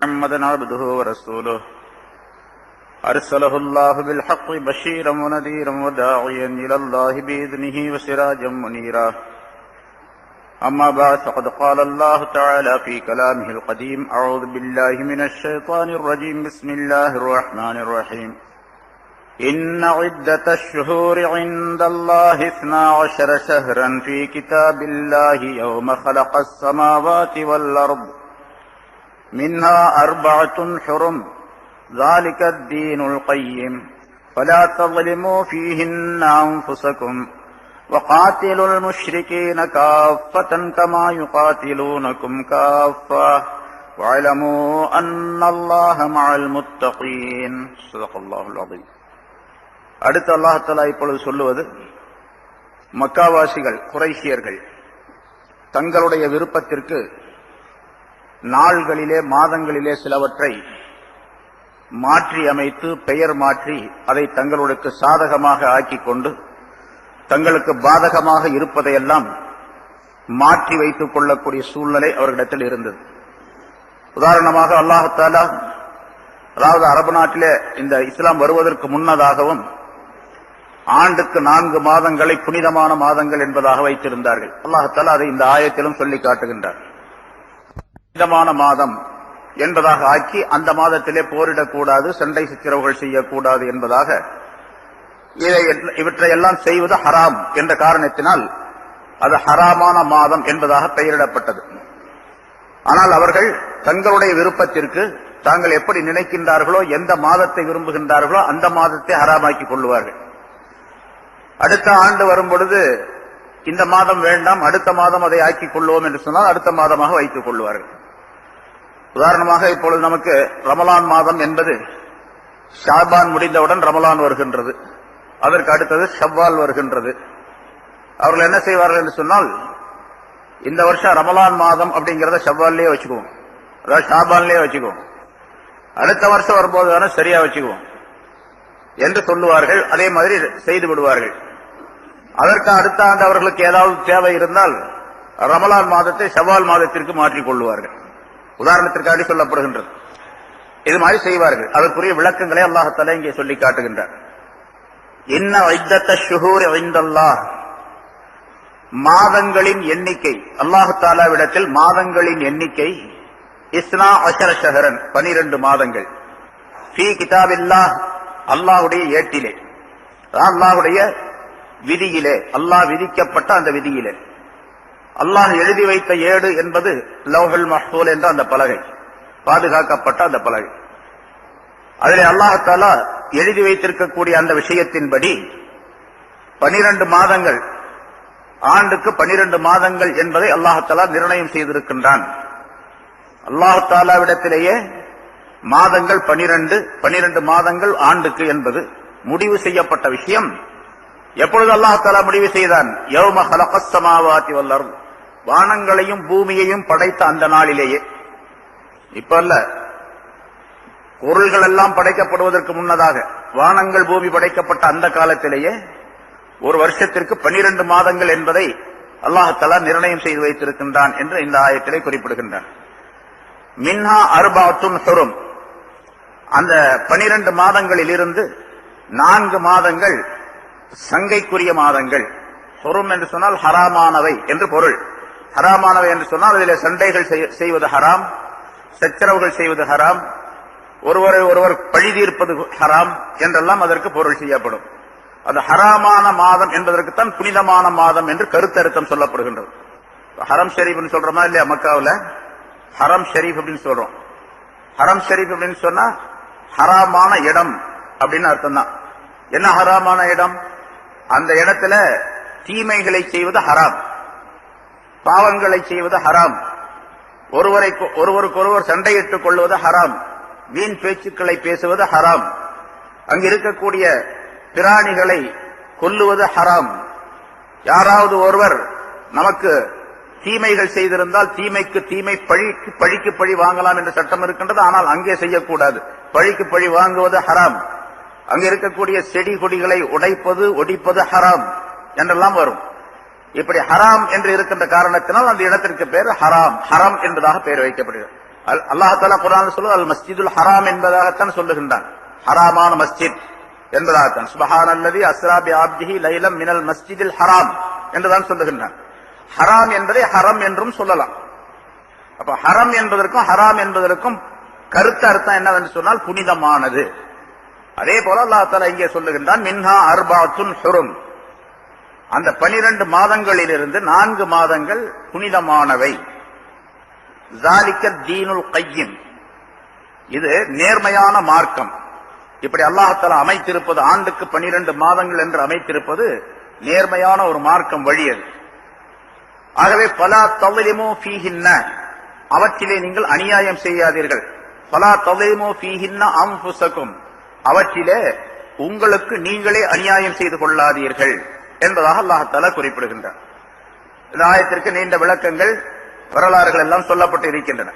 محمدا عبده ورسوله أرسله الله بالحق بشيرا ونذيرا وداعيا إلى الله بإذنه وسراجا منيرا. أما بعد فقد قال الله تعالى في كلامه القديم: أعوذ بالله من الشيطان الرجيم. بسم الله الرحمن الرحيم. إن عدة الشهور عند الله 12 شهرا في كتاب الله يوم خلق السماوات والأرض منها 4 حرم ذلك الدين القيم فلا تظلموا فيهن أنفسكم وقاتلوا المشركين كافة كما يقاتلونكم كافة واعلموا أن الله مع المتقين. صدق الله العظيم. அடுத்து அல்லாஹ் தஆலா இப்பொழுது சொல்லுவது, மக்காவாசிகள் குறைஷியர்கள் தங்களுடைய விருப்பத்திற்கு நாள்களிலே மாதங்களிலே சிலவற்றை மாற்றி அமைத்து பெயர் மாற்றி அதை தங்களுக்கு சாதகமாக ஆக்கிக் கொண்டு தங்களுக்கு பாதகமாக இருப்பதையெல்லாம் மாற்றி வைத்துக் கொள்ளக்கூடிய சூழ்நிலை அவர்களிடத்தில் இருந்தது. உதாரணமாக அல்லாஹ் தஆலா அதாவது அரபு நாட்டிலே இந்த இஸ்லாம் வருவதற்கு முன்னதாகவும் ஆண்டுக்கு 4 மாதங்களை புனிதமான மாதங்கள் என்பதாக வைத்திருந்தார்கள். அல்லாஹ் தஆலா அதை இந்த ஆயத்திலும் சொல்லி காட்டுகின்றார். புனிதமான மாதம் என்பதாக ஆக்கி அந்த மாதத்திலே போரிடக்கூடாது, சண்டை சச்சரவுகள் செய்யக்கூடாது என்பதாக இவற்றையெல்லாம் செய்வது ஹராம் என்ற காரணத்தினால் அது ஹராமான மாதம் என்பதாக பெயரிடப்பட்டது. ஆனால் அவர்கள் தங்களுடைய விருப்பத்திற்கு தாங்கள் எப்படி நினைக்கின்றார்களோ, எந்த மாதத்தை விரும்புகின்றார்களோ அந்த மாதத்தை ஹராமாக்கி கொள்வார்கள். அடுத்த ஆண்டு வரும் பொழுது இந்த மாதம் வேண்டாம், அடுத்த மாதம் அதை ஆக்கிக் கொள்வோம் என்று சொன்னால் அடுத்த மாதமாக வைத்துக் கொள்வார்கள். உதாரணமாக இப்பொழுது நமக்கு ரமலான் மாதம் என்பது ஷாபான் முடிந்தவுடன் ரமலான் வருகின்றது, அதற்கு அடுத்தது ஷவ்வால் வருகின்றது. அவர்கள் என்ன செய்வார்கள் என்று சொன்னால், இந்த வருஷம் ரமலான் மாதம் அப்படிங்கிறத ஷவ்வால்லே வச்சுக்குவோம், அதாவது ஷாபான்லேயே வச்சுக்குவோம், அடுத்த வருஷம் வரும்போது தானே சரியா வச்சுக்குவோம் என்று சொல்லுவார்கள். அதே மாதிரி செய்து விடுவார்கள். அதற்கு அடுத்த ஆண்டு அவர்களுக்கு ஏதாவது தேவை இருந்தால் ரமலான் மாதத்தை ஷவ்வால் மாதத்திற்கு மாற்றிக் கொள்வார்கள். உதாரணத்திற்காக சொல்லப்படுகின்றது. இது மாதிரி செய்வார்கள். அதற்குரிய விளக்கங்களை அல்லாஹ் தஆலா இங்கே சொல்லி காட்டுகின்றார். இன்ன இத்தத்த ஷுஹூர் இன்தல்லாஹ், மாதங்களின் எண்ணிக்கை அல்லாஹ் தஆலாவிடத்தில் மாதங்களின் எண்ணிக்கை 12 ஷஹரன் 12 மாதங்கள். ஃபீ கிதாபில்லாஹ், அல்லாஹ்வுடைய ஏட்டிலே, அல்லாஹ்வுடைய விதியிலே, அல்லாஹ் விதிக்கப்பட்ட அந்த விதியிலே. அல்லாஹ் எழுதி வைத்த ஏடு என்பது லவ்ஹுல் மஹ்ஃபூல் என்ற அந்த பலகை, பாதுகாக்கப்பட்ட அந்த பலகை. அதிலே அல்லாஹ் தஆலா எழுதி வைத்திருக்கக்கூடிய அந்த விஷயத்தின்படி 12 மாதங்கள், ஆண்டுக்கு 12 மாதங்கள் என்பதை அல்லாஹ் தஆலா நிர்ணயம் செய்திருக்கின்றான். அல்லாஹ் தஆலாவிடத்திலேயே மாதங்கள் 12 மாதங்கள் ஆண்டுக்கு என்பது முடிவு செய்யப்பட்ட விஷயம். எப்பொழுது அல்லாஹ் தஆலா முடிவு செய்தான்? யௌம ஹலகஸ் ஸமாவாதி வல் அர்த், வானங்களையும் பூமியையும் படைத்த அந்த நாளிலேயே. இப்ப அல்ல, பொருள்கள் எல்லாம் படைக்கப்படுவதற்கு முன்னதாக வானங்கள் பூமி படைக்கப்பட்ட அந்த காலத்திலேயே ஒரு வருஷத்திற்கு 12 மாதங்கள் என்பதை அல்லாஹ் தஆலா நிர்ணயம் செய்து வைத்திருக்கின்றான் என்று இந்த ஆயத்திலே குறிப்பிடுகின்றான். மின்ஹா 4 ஹுரும், அந்த 12 மாதங்களில் இருந்து 4 மாதங்கள் சங்கைக்குரிய மாதங்கள். ஹுரும் என்று சொன்னால் ஹராமானவை என்று பொருள். ஹராமானவை என்று சொன்னால் அதிலே சண்டைகள் செய்வது ஹராம், சச்சரவுகள் செய்வது ஹராம், ஒருவரை ஒருவர் பழிதீர்ப்பது ஹராம் என்றெல்லாம் அதற்கு பொருள் செய்யப்படும். அது ஹராமான மாதம் என்பதற்குத்தான் புனிதமான மாதம் என்று கருத்தருத்தம் சொல்லப்படுகின்றது. ஹரம் ஷரீஃப் சொல்றோமா இல்லையா? மக்காவில் ஹரம் ஷரீஃப் அப்படின்னு சொல்றோம். ஹரம் ஷரீஃப் அப்படின்னு சொன்னா ஹராமான இடம் அப்படின்னு அர்த்தம் தான். என்ன ஹராமான இடம்? அந்த இடத்துல தீமைகளை செய்வது ஹராம், பாவங்களை செய்வது ஹராம், ஒருவருக்கொருவர் சண்டையிட்டுக் கொள்வது ஹராம், வீண் பேச்சுக்களை பேசுவது ஹராம், அங்கு இருக்கக்கூடிய பிராணிகளை கொல்லுவது ஹராம். யாராவது ஒருவர் நமக்கு தீமைகள் செய்திருந்தால் தீமைக்கு தீமை, பழிக்கு பழி வாங்கலாம் என்ற சட்டம் இருக்கின்றது. ஆனால் அங்கே செய்யக்கூடாது. பழிக்கு பழி வாங்குவது ஹராம். அங்கே இருக்கக்கூடிய செடி கொடிகளை உடைப்பது ஒடிப்பது ஹராம் என்றெல்லாம் வரும். இப்படி ஹராம் என்று இருக்கின்ற காரணத்தினால் அந்த இடத்திற்கு பேர் ஹராம், ஹரம் என்பதாக பெயர் வைக்கப்படுகிறது. அல்லாஹ் தஆலா குர்ஆன்ல சொல்லுவது அல் மஸ்ஜிதுல் ஹராம் என்பதாகத்தான் சொல்லுகின்றான். ஹராமான மஸ்ஜித் என்பதாகத்தான். சுப்ஹானல்லதி அஸ்ரா பி அப்திஹி லைலம் மினல் மஸ்ஜிதில் ஹராம் என்றுதான் சொல்லுகின்றான். ஹராம் என்பதை ஹரம் என்றும் சொல்லலாம். அப்ப ஹரம் என்பதற்கும் ஹராம் என்பதற்கும் கருத்து அர்த்தம் என்னவென்று சொன்னால் புனிதமானது. அதே போல அல்லாஹ் தஆலா இங்கே சொல்லுகின்றான் மின்ஹா அர்பாத்துன் ஹுரும், அந்த 12 மாதங்களிலிருந்து 4 மாதங்கள் புனிதமானவை. ஸாலிக தீனுல் கையம், இது நேர்மையான மார்க்கம். இப்படி அல்லாஹ் தஆலா அமைத்திருப்பது, ஆண்டுக்கு 12 மாதங்கள் என்று அமைத்திருப்பது நேர்மையான ஒரு மார்க்கம் வழி அது. ஆகவே ஃபலா தظلموا فيهن, அவற்றிலே நீங்கள் அநியாயம் செய்யாதீர்கள். ஃபலா தظلموا فيهن انفسكم, அவற்றிலே உங்களுக்கு நீங்களே அநியாயம் செய்து கொள்ளாதீர்கள் என்பதாக அல்லாஹ் தஆலா குறிப்பிடுகின்றார். இந்த ஆயத்திற்கு நீண்ட விளக்கங்கள், வரலாறுகள் எல்லாம் சொல்லப்பட்டு இருக்கின்றன.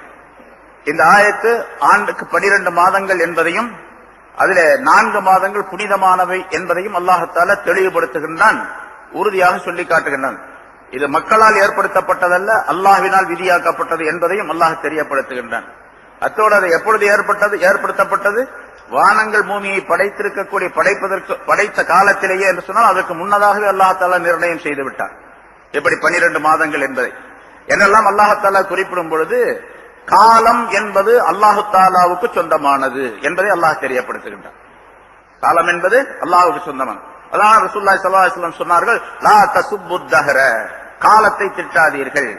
இந்த ஆயத்து ஆண்டுக்கு 12 மாதங்கள் என்பதையும் அதிலே 4 மாதங்கள் புனிதமானவை என்பதையும் அல்லாஹ் தஆலா தெளிவுபடுத்துகின்றான், உறுதியாக சொல்லி காட்டுகின்றான். இது மக்களால் ஏற்படுத்தப்பட்டதல்ல, அல்லாஹ்வினால் விதியாக்கப்பட்டது என்பதையும் அல்லாஹ் தெரியப்படுத்துகின்றான். அத்தோடு அது எப்பொழுது ஏற்படுத்தப்பட்டது? வானங்கள் பூமியை படைத்திருக்கக்கூடிய படைத்த காலத்திலேயே என்று சொன்னால் அதற்கு முன்னதாகவே அல்லாஹ் தஆலா நிர்ணயம் செய்து விட்டார். எப்படி 12 மாதங்கள் என்பதை என்னெல்லாம் அல்லாஹ் தஆலா குறிப்பிடும் பொழுது காலம் என்பது அல்லாஹு தஆலாவுக்கு சொந்தமானது என்பதை அல்லாஹ் தெரியப்படுத்துகின்றார். காலம் என்பது அல்லாஹ்வுக்கு சொந்தமானது. அதான் ரசூலுல்லாஹி ஸல்லல்லாஹு அலைஹி வஸல்லம் சொன்னார்கள், லா தசுப்புத் தஹர, காலத்தை திட்டாதீர்கள்.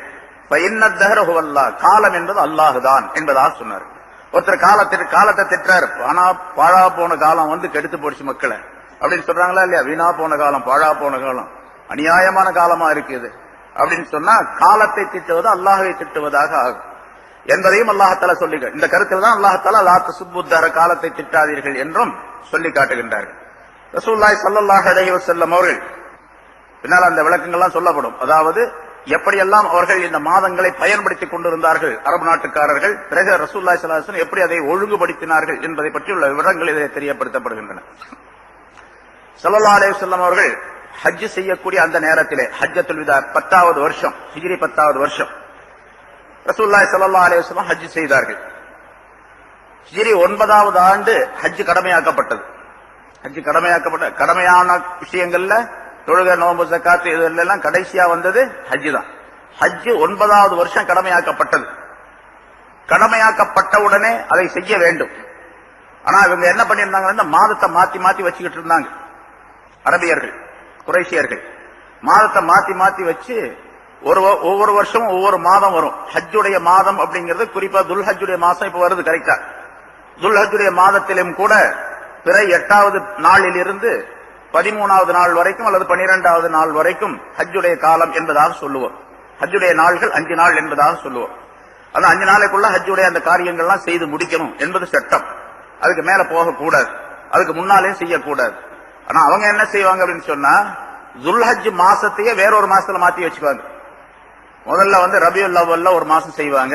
ஃபஇன்னத் தஹர ஹுவல்லாஹ், காலம் என்பது அல்லாஹ் தான் என்பதாக சொன்னார். ஒருத்தர் காலத்தை திட்டார், பாழா போன காலம் வந்து கெடுத்து போடுச்சு மக்களை அப்படின்னு சொல்றாங்களா இல்லையா? வீணா போன காலம், பாழா போன காலம், அநியாயமான காலமா இருக்குது அப்படின்னு சொன்னா காலத்தை திட்டுவது அல்லாஹ்வை திட்டுவதாக ஆகும் என்பதையும் அல்லாஹ் தஆலா சொல்லி, இந்த கருத்தில் தான் அல்லாஹ் தஆலா லா தசுப்புத் தஹர, காலத்தை திட்டாதீர்கள் என்றும் சொல்லி காட்டுகின்றார்கள். ரசூலுல்லாஹி ஸல்லல்லாஹு அலைஹி வஸல்லம் அவர்கள் பின்னால் அந்த விளக்கங்கள்லாம் சொல்லப்படும். அதாவது எப்படியெல்லாம் அவர்கள் இந்த மாதங்களை பயன்படுத்திக் கொண்டிருந்தார்கள் அரபு நாட்டுக்காரர்கள், பிறகு ரசூலுல்லாஹி ஸல்லல்லாஹு அலைஹி வஸல்லம் எப்படி அதை ஒழுங்குபடுத்தினார்கள் என்பதை பற்றியுள்ள விவரங்கள் இதில் தெரியப்படுத்தப்படுகின்றன. ஸல்லல்லாஹு அலைஹி வஸல்லம் அவர்கள் ஹஜ் செய்யக்கூடிய அந்த நேரத்திலே, ஹஜ்ஜத்துல் விதா 10வது வருஷம், ஹிஜ்ரி 10வது வருஷம், ரசூலுல்லாஹி ஸல்லல்லாஹு அலைஹி வஸல்லம் ஹஜ் செய்தார்கள். ஹிஜ்ரி 9வது ஆண்டு ஹஜ் கடமையாக்கப்பட்டது. ஹஜ் கடமையான விஷயங்கள்ல தொழுகை, நோன்பு, ஜக்காத் இதெல்லாம் கடைசியா வந்தது ஹஜ் தான். ஹஜ் 9வது வருஷம் கடமையாக்கப்பட்டது. கடமையாக்கப்பட்ட உடனே அதை செய்ய வேண்டும். ஆனா இவங்க என்ன பண்ணியிருந்தாங்க, மாதத்தை மாத்தி மாத்தி வச்சுக்கிட்டு இருந்தாங்க. அரபியர்கள், குறைஷியர்கள் மாதத்தை மாத்தி மாத்தி வச்சு ஒவ்வொரு வருஷமும் ஒவ்வொரு மாதம் வரும். ஹஜ்ஜுடைய மாதம் அப்படிங்கிறது குறிப்பா துல்ஹஜ்ஜுடைய மாசம் இப்ப வருது கரெக்டா. துல்ஹஜ்ஜுடைய மாதத்திலும் கூட பிற 8வது நாளில் இருந்து 13வது நாள் வரைக்கும் அல்லது 12வது நாள் வரைக்கும் ஹஜ்ஜுடைய காலம் என்பதாக சொல்லுவோம். ஹஜ்ஜுடைய நாள்கள் 5 நாள் என்பதாக சொல்லுவோம். அந்த 5 நாளைக்குள்ள ஹஜ்ஜுடைய அந்த காரியங்கள்லாம் செய்து முடிக்கணும் என்பது சட்டம். அதுக்கு மேல போகக்கூடாது, அதுக்கு முன்னாலேயும் செய்யக்கூடாது. ஆனா அவங்க என்ன செய்வாங்க அப்படின்னு சொன்னா, துல்ஹஜ் மாசத்தையே வேறொரு மாசத்துல மாத்தி வச்சுக்குவாங்க. முதல்ல ரபியுல் அவ்வல்ல ஒரு மாசம் செய்வாங்க,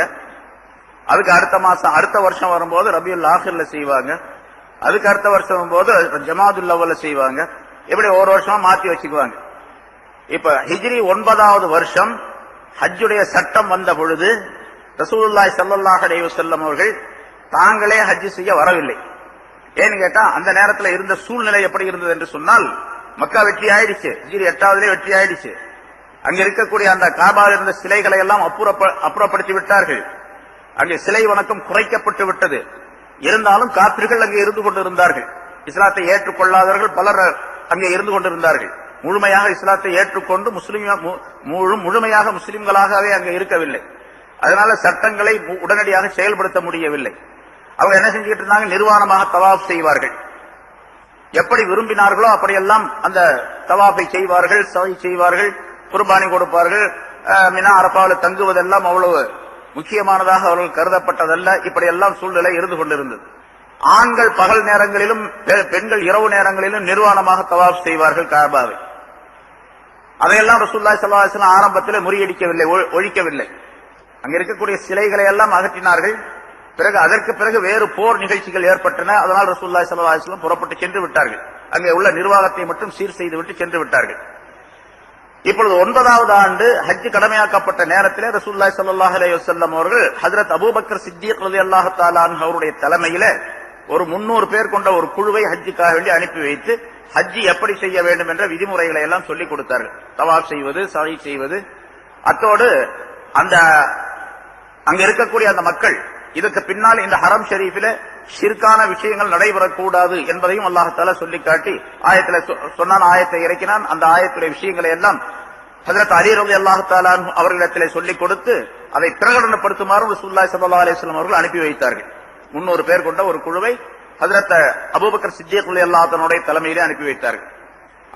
அதுக்கு அடுத்த மாசம் அடுத்த வருஷம் வரும்போது ரபியுல் ஆஹிர்ல செய்வாங்க, அதுக்கு அடுத்த வருஷம் வரும்போது ஜமாதுல் அவ்வல்ல செய்வாங்க. இப்படி ஒரு வருஷமா மாத்தி வச்சுக்குவாங்க. இப்ப ஹிஜ்ரி 9வது வருஷம் ஹஜ்ஜுடைய சட்டம் வந்த பொழுது ரசூலுல்லாஹி ஸல்லல்லாஹு அலைஹி வஸல்லம் அவர்கள் தாங்களே ஹஜ் செய்ய வரவில்லை. ஏன்னு கேட்டா அந்த நேரத்தில் இருந்த சூழ்நிலை எப்படி இருந்தது என்று சொன்னால், மக்கா வெற்றி ஆயிடுச்சு, ஹிஜ்ரி 8வதுலே வெற்றி ஆயிடுச்சு. அங்க இருக்கக்கூடிய அந்த காபாவில் இருந்த சிலைகளை எல்லாம் அப்புறப்படுத்தி விட்டார்கள். அங்கே சிலை வணக்கம் குறைக்கப்பட்டு விட்டது. இருந்தாலும் காபிர்கள் அங்கே இருந்து கொண்டிருந்தார்கள். இஸ்லாத்தை ஏற்றுக்கொள்ளாதவர்கள் பலர் அங்கே இருந்து கொண்டிருந்தார்கள். முழுமையாக இஸ்லாத்தை ஏற்றுக்கொண்டு முழுமையாக முஸ்லிம்களாகவே அங்கே இருக்கவில்லை. அதனால சட்டங்களை உடனடியாக செயல்படுத்த முடியவில்லை. அவங்க என்ன செஞ்சுட்டு இருந்தாங்க, நிர்வாணமாக தவாப் செய்வார்கள். எப்படி விரும்பினார்களோ அப்படியெல்லாம் அந்த தவாஃபை செய்வார்கள், சவாய் செய்வார்கள், குர்பானி கொடுப்பார்கள். மினா அரபாவில் தங்குவதெல்லாம் அவ்வளவு முக்கியமானதாக அவர்கள் கருதப்பட்டதல்ல. இப்படி எல்லாம் சூழ்நிலை இருந்து கொண்டிருந்தது. ஆண்கள் பகல் நேரங்களிலும் பெண்கள் இரவு நேரங்களிலும் நிர்வாணமாக தவாப் செய்வார்கள் காபாவை. அதையெல்லாம் ரசூலுல்லாஹி ஸல்லல்லாஹு அலைஹி வஸல்லம் ஆரம்பத்தில் முறியடிக்கவில்லை, ஒழிக்கவில்லை. அங்க இருக்கக்கூடிய சிலைகளை எல்லாம் அகற்றினார்கள். அதற்கு பிறகு வேறு போர் நிகழ்ச்சிகள் ஏற்பட்டன. அதனால் ரசூலுல்லாஹி ஸல்லல்லாஹு அலைஹி வஸல்லம் புறப்பட்டு சென்று விட்டார்கள். அங்கே உள்ள நிர்வாகத்தை மட்டும் சீர் செய்து விட்டு சென்று விட்டார்கள். இப்பொழுது 9வது ஆண்டு ஹஜ் கடமையாக்கப்பட்ட நேரத்திலே ரசூலுல்லாஹி ஸல்லல்லாஹு அலைஹி வஸல்லம் அவர்கள் ஹஜ்ரத் அபூபக்கர் சித்திக் ரலியல்லாஹு தஆலா அன்ஹு அவருடைய தலைமையில ஒரு 300 பேர் கொண்ட ஒரு குழுவை ஹஜ்ஜுக்காக வேண்டி அனுப்பி வைத்து ஹஜ் எப்படி செய்ய வேண்டும் என்ற விதிமுறைகளை எல்லாம் சொல்லிக் கொடுத்தார்கள். தவாப் செய்வது, சஅய் செய்வது, அத்தோடு அந்த அங்க இருக்கக்கூடிய அந்த மக்கள் இதுக்கு பின்னால் இந்த ஹரம் ஷரீஃபில ஷிர்கான விஷயங்கள் நடைபெறக்கூடாது என்பதையும் அல்லாஹ் தஆலா சொல்லி காட்டி ஆயத்துல சொன்னான், ஆயத்தை இறக்கினான். அந்த ஆயத்துடைய விஷயங்களை எல்லாம் ஹஜ்ரத் அலி ரலியல்லாஹு தஆலா அவர்களிடத்திலே சொல்லிக் கொடுத்து அதை பிரகடனப்படுத்துமாறு ரசூலுல்லாஹி ஸல்லல்லாஹு அலைஹி வஸல்லம் அவர்கள் அனுப்பி வைத்தார்கள். 300 பேர் கொண்ட ஒரு குழுவை ஹஜ்ரத் அபூபக்கர் சித்திக் ரலியல்லாஹு தஆலாவுடைய தலைமையிலே அனுப்பி வைத்தார்கள்.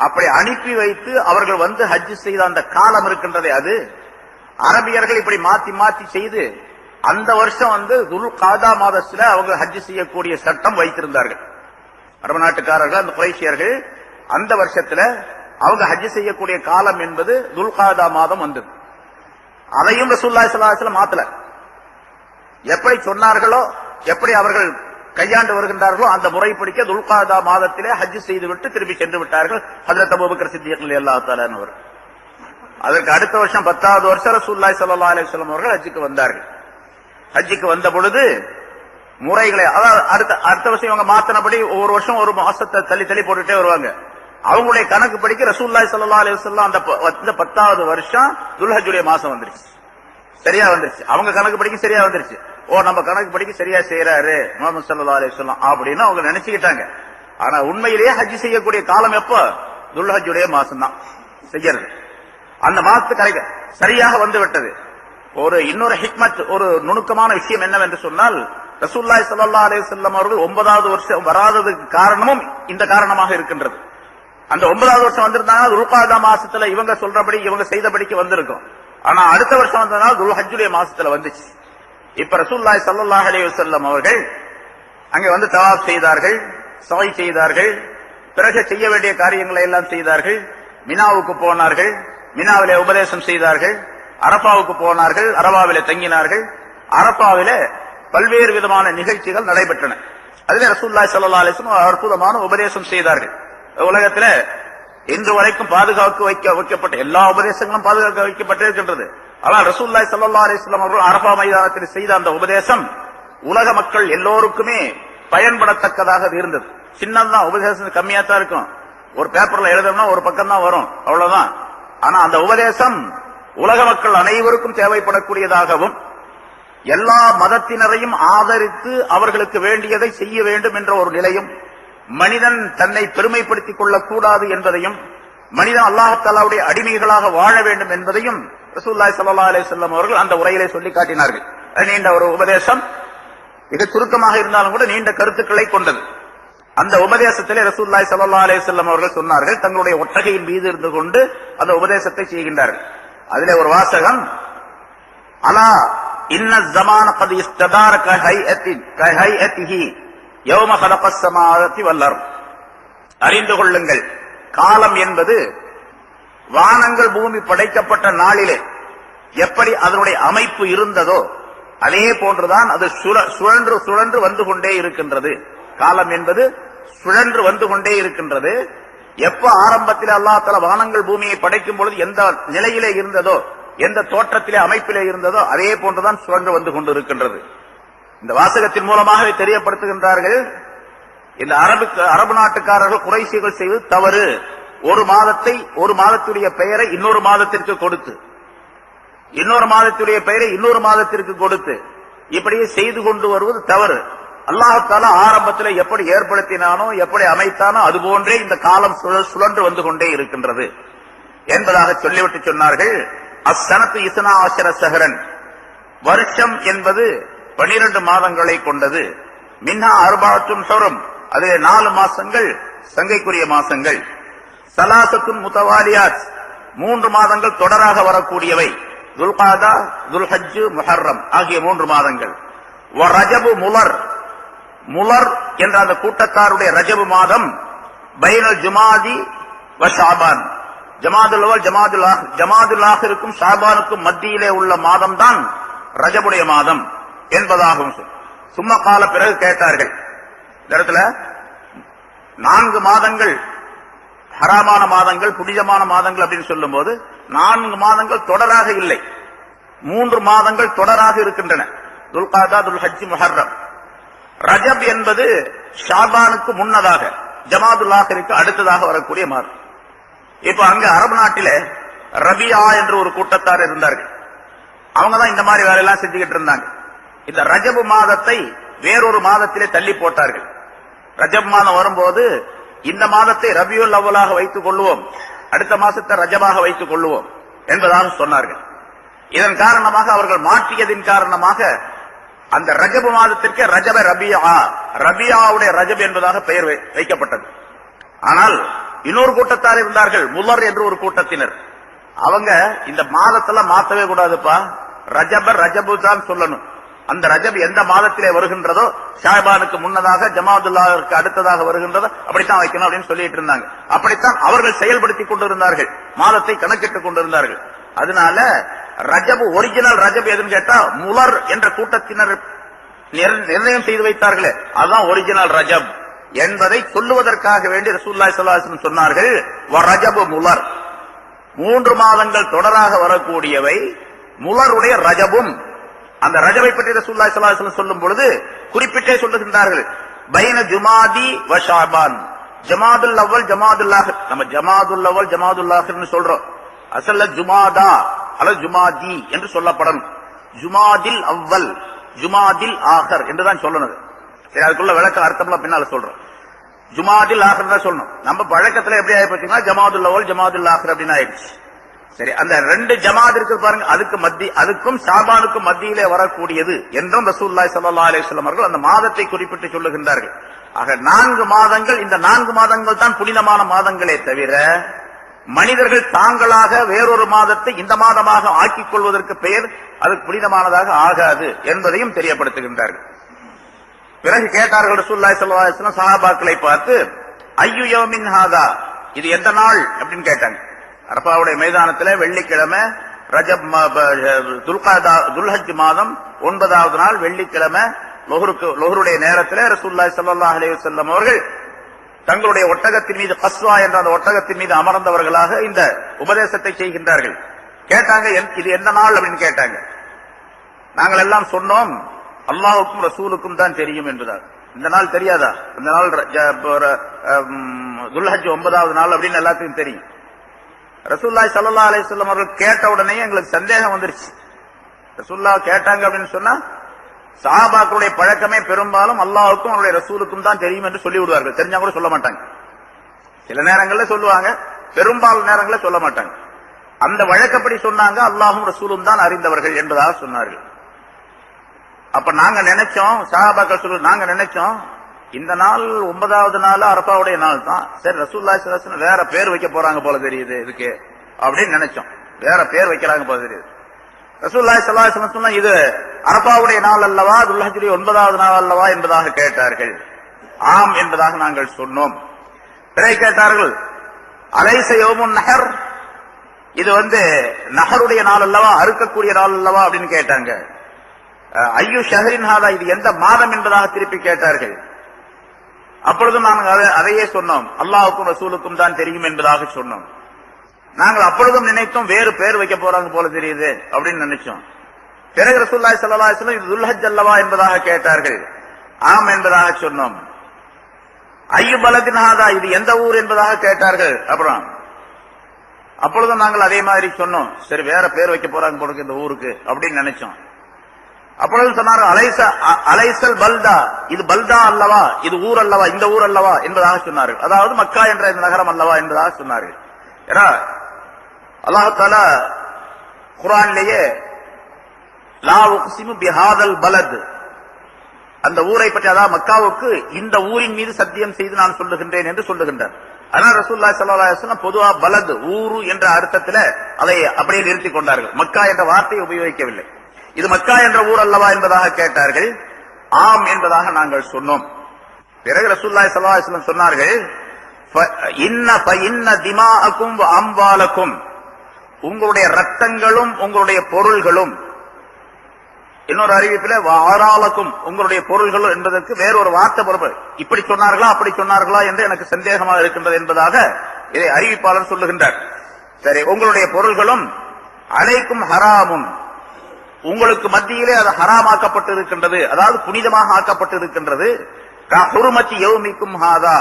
அப்படி அனுப்பி வைத்து அவர்கள் வந்து ஹஜ் செய்த அந்த காலம் இருக்கின்றதே, அது அரபியர்கள் இப்படி மாத்தி மாத்தி செய்து அந்த வருஷம் வந்து துல்காதா மாதத்துல அவங்க ஹஜ் செய்யக்கூடிய சட்டம் வைத்திருந்தார்கள். அரபு நாட்டுக்காரர்கள், அந்த குறைஷியர்கள் அந்த வருஷத்துல அவங்க ஹஜ் செய்யக்கூடிய காலம் என்பது துல்காதா மாதம் வந்தது. அதையும் ரசூலுல்லாஹி ஸல்லல்லாஹு அலைஹி வஸல்லம் மாத்தல. எப்படி சொன்னார்களோ, எப்படி அவர்கள் கையாண்டு வருகின்றார்களோ அந்த முறைப்படிக்க துல்காதா மாதத்திலே ஹஜ் செய்துவிட்டு திரும்பி சென்று விட்டார்கள் ஹஜ்ரத் அபூபக்கர் சித்திக் ரலியல்லாஹு தஆலா அவர். அதற்கு அடுத்த வருஷம் 10வது வருஷம் ரசூலுல்லாஹி ஸல்லல்லாஹு அலைஹி வஸல்லம் அவர்கள் ஹஜ்ஜுக்கு வந்தார்கள். ஹஜ்ஜுக்கு வந்த பொழுது முறைகளை, அதாவது அடுத்த வருஷம் இவங்க மாத்தினபடி ஒவ்வொரு வருஷம் ஒரு மாசத்தை தள்ளி தள்ளி போட்டுட்டே வருவாங்க. அவங்களுடைய கணக்கு படிக்க ரசூலுல்லாஹி ஸல்லல்லாஹு அலைஹி வஸல்லம் அந்த 10வது வருஷம் துல்ஹஜ்ஜுடைய மாசம் வந்துருச்சு, சரியா வந்துருச்சு. அவங்க கணக்கு படிக்க சரியா வந்துருச்சு. ஓ, நம்ம கணக்கு படிக்க சரியா செய்யறாரு முஹம்மது ஸல்லல்லாஹு அலைஹி வஸல்லம் அப்படின்னு அவங்க நினைச்சுக்கிட்டாங்க. ஆனா உண்மையிலேயே ஹஜ் செய்யக்கூடிய காலம் எப்போ? துல்ஹஜ்ஜுடைய மாசம் தான் செய்யறது. அந்த மாசத்துக்கு சரியாக வந்து விட்டது. இன்னொரு ஹிக்மத், ஒரு நுணுக்கமான விஷயம் என்னவென்று சொன்னால், ரசூலுல்லாஹி ஸல்லல்லாஹு அலைஹி வஸல்லம் அவர்கள் 9வது வருஷம் வராததுக்கு காரணமும் இந்த காரணமாக இருக்கின்றது. அந்த 9வது வருஷம் வந்திருந்தாங்க துல்காதா மாசத்துல இவங்க சொல்றபடி இவங்க செய்தபடிக்கு வந்திருக்கும். ஆனா அடுத்த வருஷம் வந்ததுனால துல்ஹஜ்ஜுடைய மாசத்துல வந்துச்சு. இப்ப ரசூலுல்லாஹி ஸல்லல்லாஹு அலைஹி வஸல்லம் அவர்கள் அங்கே வந்து தவாப் செய்தார்கள், சஅய் செய்தார்கள், பிறகு செய்ய வேண்டிய காரியங்களை எல்லாம் செய்தார்கள். மினாவுக்கு போனார்கள், மினாவிலே உபதேசம் செய்தார்கள். அரபாவுக்கு போனார்கள், அரபாவிலே தங்கினார்கள். அரபாவிலே பல்வேறு விதமான நிகழ்ச்சிகள் நடைபெற்றன. அதிலே ரசூலுல்லாஹி ஸல்லல்லாஹு அலைஹி வஸல்லம் அற்புதமான உபதேசம் செய்தார்கள். உலகத்தில் இன்று வரைக்கும் பாதுகாக்க வைக்கப்பட்ட எல்லா உபதேசங்களும் பாதுகாக்க வைக்கப்பட்டிருக்கின்றது. ஆனால் ரசூலுல்லாஹி ஸல்லல்லாஹு அலைஹி வஸல்லம் அவர்கள் அரபா மைதானத்தில் செய்த அந்த உபதேசம் உலக மக்கள் எல்லோருக்குமே பயன்படத்தக்கதாக இருந்தது. சின்னதான் உபதேசம், கம்மியா தான் இருக்கும். ஒரு பேப்பர்ல எழுதணும்னா ஒரு பக்கம் தான் வரும், அவ்வளவுதான். ஆனா அந்த உபதேசம் உலக மக்கள் அனைவருக்கும் தேவைப்படக்கூடியதாகவும் எல்லா மதத்தினரையும் ஆதரித்து அவர்களுக்கு வேண்டியதை செய்ய வேண்டும் என்ற ஒரு நிலையும், மனிதன் தன்னை பெருமைப்படுத்திக் கொள்ளக்கூடாது என்பதையும், மனிதன் அல்லாஹ் தஆலாவுடைய அடிமைகளாக வாழ வேண்டும் என்பதையும் ரசூலுல்லாஹி ஸல்லல்லாஹு அலைஹி வஸல்லம் அவர்கள் அந்த உரையிலே சொல்லி காட்டினார்கள். நீண்ட ஒரு உபதேசம், மிக சுருக்கமாக இருந்தாலும் கூட நீண்ட கருத்துக்களை கொண்டது. அந்த உபதேசத்திலே ரசூலுல்லாஹி ஸல்லல்லாஹு அலைஹி வஸல்லம் அவர்கள் சொன்னார்கள், தங்களுடைய ஒட்டகையின் மீது இருந்து கொண்டு அந்த உபதேசத்தை செய்கின்றார்கள். அதிலே ஒரு வாசகம், அலா இன்ன ஸமான கத் இஸ்ததார கஹைஅத்திஹி யௌம கலகஸ் ஸமாவாதி வல் அர்த். அறிந்து கொள்ளுங்கள், காலம் என்பது வானங்கள் பூமி படைக்கப்பட்ட நாளிலே எப்படி அதனுடைய அமைப்பு இருந்ததோ அதே போன்றுதான் அது சுழன்று சுழன்று வந்து கொண்டே இருக்கின்றது. காலம் என்பது சுழன்று வந்து கொண்டே இருக்கின்றது. எப்ப ஆரம்பத்தில் அல்லாஹ் தஆலா வானங்கள் பூமியை படைக்கும் பொழுது எந்த நிலையிலே இருந்ததோ, எந்த தோற்றத்திலே அமைப்பிலே இருந்ததோ அதே போன்றுதான் சுழன்று வந்து கொண்டு இருக்கின்றது. இந்த வாசகத்தின் மூலமாக தெரியப்படுத்துகின்றார்கள், இந்த அரபு நாட்டுக்காரர்கள் குறைஷிகள் செய்வது தவறு. ஒரு மாதத்தை, ஒரு மாதத்துடைய பெயரை இன்னொரு மாதத்திற்கு கொடுத்து, இன்னொரு மாதத்துடைய பெயரை இன்னொரு மாதத்திற்கு கொடுத்து இப்படியே செய்து கொண்டு வருவது தவறு. அல்லாஹ் தஆலா ஆரம்பத்தில் எப்படி ஏற்படுத்தினானோ, எப்படி அமைத்தானோ அதுபோன்றே இந்த காலம் சுழன்று வந்து கொண்டே இருக்கின்றது என்பதாக சொல்லிவிட்டு சொன்னார்கள், அஸ்ஸனத்து இஸ்னா ஆஷர ஷஹரன், வருஷம் என்பது 12 மாதங்களை கொண்டது. மின்ஹா அர்பஅத்துன் ஹுரும், அதிலே 4 மாசங்கள் சங்கைக்குரிய மாசங்கள். ஸலாசத்துன் முத்தவாலியாத், 3 மாதங்கள் தொடராக வரக்கூடியவை. துல்காதா, துல்ஹஜ், முஹர்ரம் ஆகிய 3 மாதங்கள். வ ரஜபு முலர், முலர் என்ற அந்த கூட்டத்தாருடைய ரஜபு மாதம் பைனல் ஜுமாதி வ ஷாபான், ஜமாதுல் அவல் ஜமாதுல் ஆஹிருக்கும் ஷாபானுக்கும் மத்தியிலே உள்ள மாதம் தான் ரஜபுடைய மாதம் என்பதாகும். சும்மா கால பிறகு கேட்டார்கள், இந்த இடத்துல 4 மாதங்கள் ஹராமான மாதங்கள், புனிதமான மாதங்கள் அப்படின்னு சொல்லும் போது 4 மாதங்கள் தொடராக இல்லை, 3 மாதங்கள் தொடராக இருக்கின்றன. துல்காதா, துல்ஹஜ், முஹர்ரம். ரஜப் என்பது ஷாபானுக்கு முன்னதாக, ஜமாதுல் ஆஹிருக்கு அடுத்ததாக வரக்கூடிய மாதம். இப்ப அங்க அரபு நாட்டில ரபியா என்று ஒரு கூட்டத்தார் இருந்தார்கள். அவங்கதான் இந்த மாதிரி வேலையெல்லாம் செஞ்சுக்கிட்டு இருந்தாங்க. இந்த ரஜபு மாதத்தை வேறொரு மாதத்திலே தள்ளி போட்டார்கள். ரஜப் மாதம் வரும்போது இந்த மாதத்தை ரபியுல் அவ்வலாக வைத்துக் கொள்வோம், அடுத்த மாசத்தை ரஜபாக வைத்துக் கொள்வோம் என்பதாக சொன்னார்கள். இதன் காரணமாக அவர்கள் மாற்றியதின் காரணமாக அந்த ரஜபு மாதத்திற்கு ரஜப ரபியா, ரபியாவுடைய ரஜப் என்பதாக பெயர் வைக்கப்பட்டது. ஆனால் இன்னொரு கூட்டத்தார் இருந்தார்கள், முலர் என்று ஒரு கூட்டத்தினர். அவங்க இந்த மாதத்தெல்லாம் மாத்தவே கூடாதுப்பா, ரஜபு தான் சொல்லணும். அந்த ரஜப் எந்த மாதத்திலே வருகின்றதோ, ஷாபானுக்கு முன்னதாக ஜமாதுல்லாஹிற்கு அடுத்ததாக வருகின்றதோ அப்படித்தான் வைக்கணும் அப்படின்னு சொல்லிட்டு இருந்தாங்க. அப்படித்தான் அவர்கள் செயல்படுத்தி கொண்டிருந்தார்கள், மாதத்தை கணக்கிட்டுக் கொண்டிருந்தார்கள். அதனால ரஜபு, ஒரிஜினல் ரஜப் எதுன்னு கேட்டா முலர் என்ற கூட்டத்தினர் நிர்ணயம் செய்து வைத்தார்களே, அதுதான் ஒரிஜினல் ரஜப் என்பதை சொல்லுவதற்காக வேண்டி ரசூலுல்லாஹி ஸல்லல்லாஹு அலைஹி வஸல்லம் சொன்னார்கள், ரஜபு முலர். 3 மாதங்கள் தொடராக வரக்கூடியவை முலருடைய ரஜபும். அந்த ரஜபை பற்றி ரசூலுல்லாஹி ஸல்லல்லாஹு அலைஹி வஸல்லம் சொல்லும் பொழுது குறிப்பிட்டே சொல்லுகின்றார்கள், பைன ஜுமாதி வ ஷாபான். ஜமாதுல் அவ்வல், ஜமாதுல் ஆஹிர். நம்ம ஜமாதுல் அவ்வல், ஜமாதுல் ஆஹிர்னு சொல்றோம். அசல்ல ஜுமாதா அல்லது ஜுமாதி என்று சொல்லப்படும். ஜுமாதில் அவ்வல், ஜுமாதில் ஆஹர் என்றுதான் சொல்லணும். சரி, அதுக்குள்ள விளக்க அர்த்தம்லாம் பின்னால சொல்றோம். ஜுமாதில் ஆஹர் தான் சொல்லணும். நம்ம பழக்கத்துல எப்படி ஆகி பார்த்தீங்கன்னா ஜமாதுல் அவ்வல், ஜமாதுல் ஆஹர் அப்படின்னு ஆயிடுச்சு. சரி, அந்த 2 ஜமாத் இருக்கு பாருங்க, அதுக்கும் ஷாபானுக்கும் மத்தியிலே வரக்கூடியது என்றும் ரசூலுல்லாஹி ஸல்லல்லாஹு அலைஹி வஸல்லம் அவர்கள் அந்த மாதத்தை குறிப்பிட்டு சொல்லுகின்றார்கள். ஆக 4 மாதங்கள், இந்த 4 மாதங்கள் தான் புனிதமான மாதங்களே தவிர மனிதர்கள் தாங்களாக வேறொரு மாதத்தை இந்த மாதமாக ஆக்கிக் கொள்வதற்கு பெயர் அது புனிதமானதாக ஆகாது என்பதையும் தெரியப்படுத்துகின்றார்கள். பிறகு கேட்டார்கள் ரசூலுல்லாஹி ஸல்லல்லாஹு அலைஹி வஸல்லம் சஹாபாக்களை பார்த்து, ஐயு யௌமின் ஹாதா, இது எந்த நாள் அப்படின்னு கேட்டாங்க. அரபாவுடைய மைதானத்தில் வெள்ளிக்கிழமை, ரஜப் துல்ஹஜ் மாதம் 9வது நாள் வெள்ளிக்கிழமை லொஹருடைய நேரத்தில் ரசூலுல்லாஹி ஸல்லல்லாஹு அலைஹி வஸல்லம் அவர்கள் தங்களுடைய ஒட்டகத்தின் மீது, கஸ்வா என்ற அந்த ஒட்டகத்தின் மீது அமர்ந்தவர்களாக இந்த உபதேசத்தை செய்கின்றார்கள். கேட்டாங்க, இது எந்த நாள் அப்படின்னு கேட்டாங்க. நாங்கள் எல்லாம் சொன்னோம், அல்லாஹ்வுக்கும் ரசூலுக்கும் தான் தெரியும் என்பதாக. இந்த நாள் தெரியாதா? இந்த நாள் துல்ஹஜ் 9வது நாள் அப்படின்னு எல்லாத்துக்கும் தெரியும். ரசூலுல்லாஹி ஸல்லல்லாஹு அலைஹி வஸல்லம் அவர்கள் கேட்ட உடனே எங்களுக்கு சந்தேகம் வந்துருச்சு. ரசூலுல்லாஹ் கேட்டாங்க அப்படின்னு சொன்னா சஹாபாக்களுடைய பழக்கமே பெரும்பாலும் அல்லாஹ்வுக்கும் அவருடைய ரசூலுக்கும் தான் தெரியும் என்று சொல்லி விடுவார்கள். தெரிஞ்சா கூட சொல்ல மாட்டாங்க. சில நேரங்களில் சொல்லுவாங்க, பெரும்பாலும் நேரங்களில் சொல்ல மாட்டாங்க. அந்த வழக்கப்படி சொன்னாங்க, அல்லாஹும் ரசூலும் தான் அறிந்தவர்கள் என்பதாக சொன்னார்கள். அப்ப நாங்க நினைச்சோம், சஹாபாக்கள் நாங்க நினைச்சோம், இந்த நாள் 9வது நாள் அரபாவுடைய நாள் தான். சரி, ரசூலுல்லாஹி ஸல்லல்லாஹு அலைஹி வஸல்லம் வேற பேர் வைக்க போறாங்க போல தெரியுது இதுக்கு அப்படின்னு நினைச்சோம். வேற பேர் வைக்கிறாங்க போல தெரியுது. ரசூலுல்லாஹி ஸல்லல்லாஹு அலைஹி வஸல்லம் சொன்னா, இது அரபாவுடைய நாள் அல்லவா, துல்ஹஜ்ஜுடைய 9வது நாள் அல்லவா என்பதாக கேட்டார்கள். ஆம் என்பதாக நாங்கள் சொன்னோம். பிறகு கேட்டார்கள், அலைஸ யௌமுன் நஹர், இது நஹருடைய நாள் அல்லவா, அறுக்கக்கூடிய நாள் அல்லவா அப்படின்னு கேட்டாங்க. ஐயு ஷஹரின் ஹாதா, இது எந்த மாதம் என்பதாக திருப்பி கேட்டார்கள். அப்பொழுதும் நாங்கள் அதையே சொன்னோம், அல்லாஹ்வுக்கும் ரசூலுக்கும் தான் தெரியும் என்பதாக சொன்னோம். நாங்கள் அப்பொழுதும் நினைத்தோம் வேறு பேர் வைக்க போறாங்க போல தெரியுது அப்படின்னு நினைச்சோம். பிறகு ரசூலுல்லாஹி ஸல்லல்லாஹு அலைஹி வஸல்லம் இது துல்ஹஜ் அல்லவா என்பதாக கேட்டார்கள். ஆம் என்பதாக சொன்னோம். ஐயு பலதின் ஹாதா, இது எந்த ஊர் என்பதாக கேட்டார்கள். அப்புறம் அப்பொழுதும் நாங்கள் அதே மாதிரி சொன்னோம், சரி வேற பேர் வைக்க போறாங்க போல இந்த ஊருக்கு அப்படின்னு நினைச்சோம். அப்பொழுது சொன்னார்கள், அலைசல் பல்தா, இது பல்தா அல்லவா, இது ஊர் அல்லவா, இந்த ஊர் அல்லவா என்பதாக சொன்னார்கள். அதாவது மக்கா என்ற இந்த நகரம் அல்லவா என்பதாக சொன்னார்கள். ஏன்னா அல்லாஹ் தஆலா குர்ஆனிலேயே லா உக்ஸிமு பிஹாதல் பலத், அந்த ஊரை பற்றி, அதாவது மக்காவுக்கு இந்த ஊரின் மீது சத்தியம் செய்து நான் சொல்லுகின்றேன் என்று சொல்லுகின்றார். ஆனால் ரசூலுல்லாஹி ஸல்லல்லாஹு அலைஹி வஸல்லம் பொதுவா பலத், ஊரு என்ற அர்த்தத்தில் அதை அப்படியே நிறுத்திக் கொண்டார்கள். மக்கா என்ற வார்த்தையை உபயோகிக்கவில்லை. இது மக்கா என்ற ஊர் அல்லவா என்பதாக கேட்டார்கள். ஆம் என்பதாக நாங்கள் சொன்னோம். பிறகு ரசூலுல்லாஹி ஸல்லல்லாஹு அலைஹி வஸல்லம் சொன்னார்கள், இன்ன திமாஅக்கும் வ அம்வாலக்கும், உங்களுடைய ரத்தங்களும் உங்களுடைய பொருள்களும், இன்னொரு அறிவிப்பில் ஆராலக்கும், உங்களுடைய பொருள்களும் என்பதற்கு வேறொரு வார்த்தை பொறுப்பு. இப்படி சொன்னார்களா அப்படி சொன்னார்களா என்று எனக்கு சந்தேகமாக இருக்கின்றது என்பதாக இதை அறிவிப்பாளர் சொல்லுகின்றார். சரி, உங்களுடைய பொருள்களும் அலைக்கும் ஹராமுன், உங்களுக்கு மத்தியிலே அது ஹராமாக்கப்பட்டு இருக்கின்றது, அதாவது புனிதமாக ஆக்கப்பட்டு இருக்கின்றது. ஹுர்மத்தி யௌமிக்கும் ஹாதா,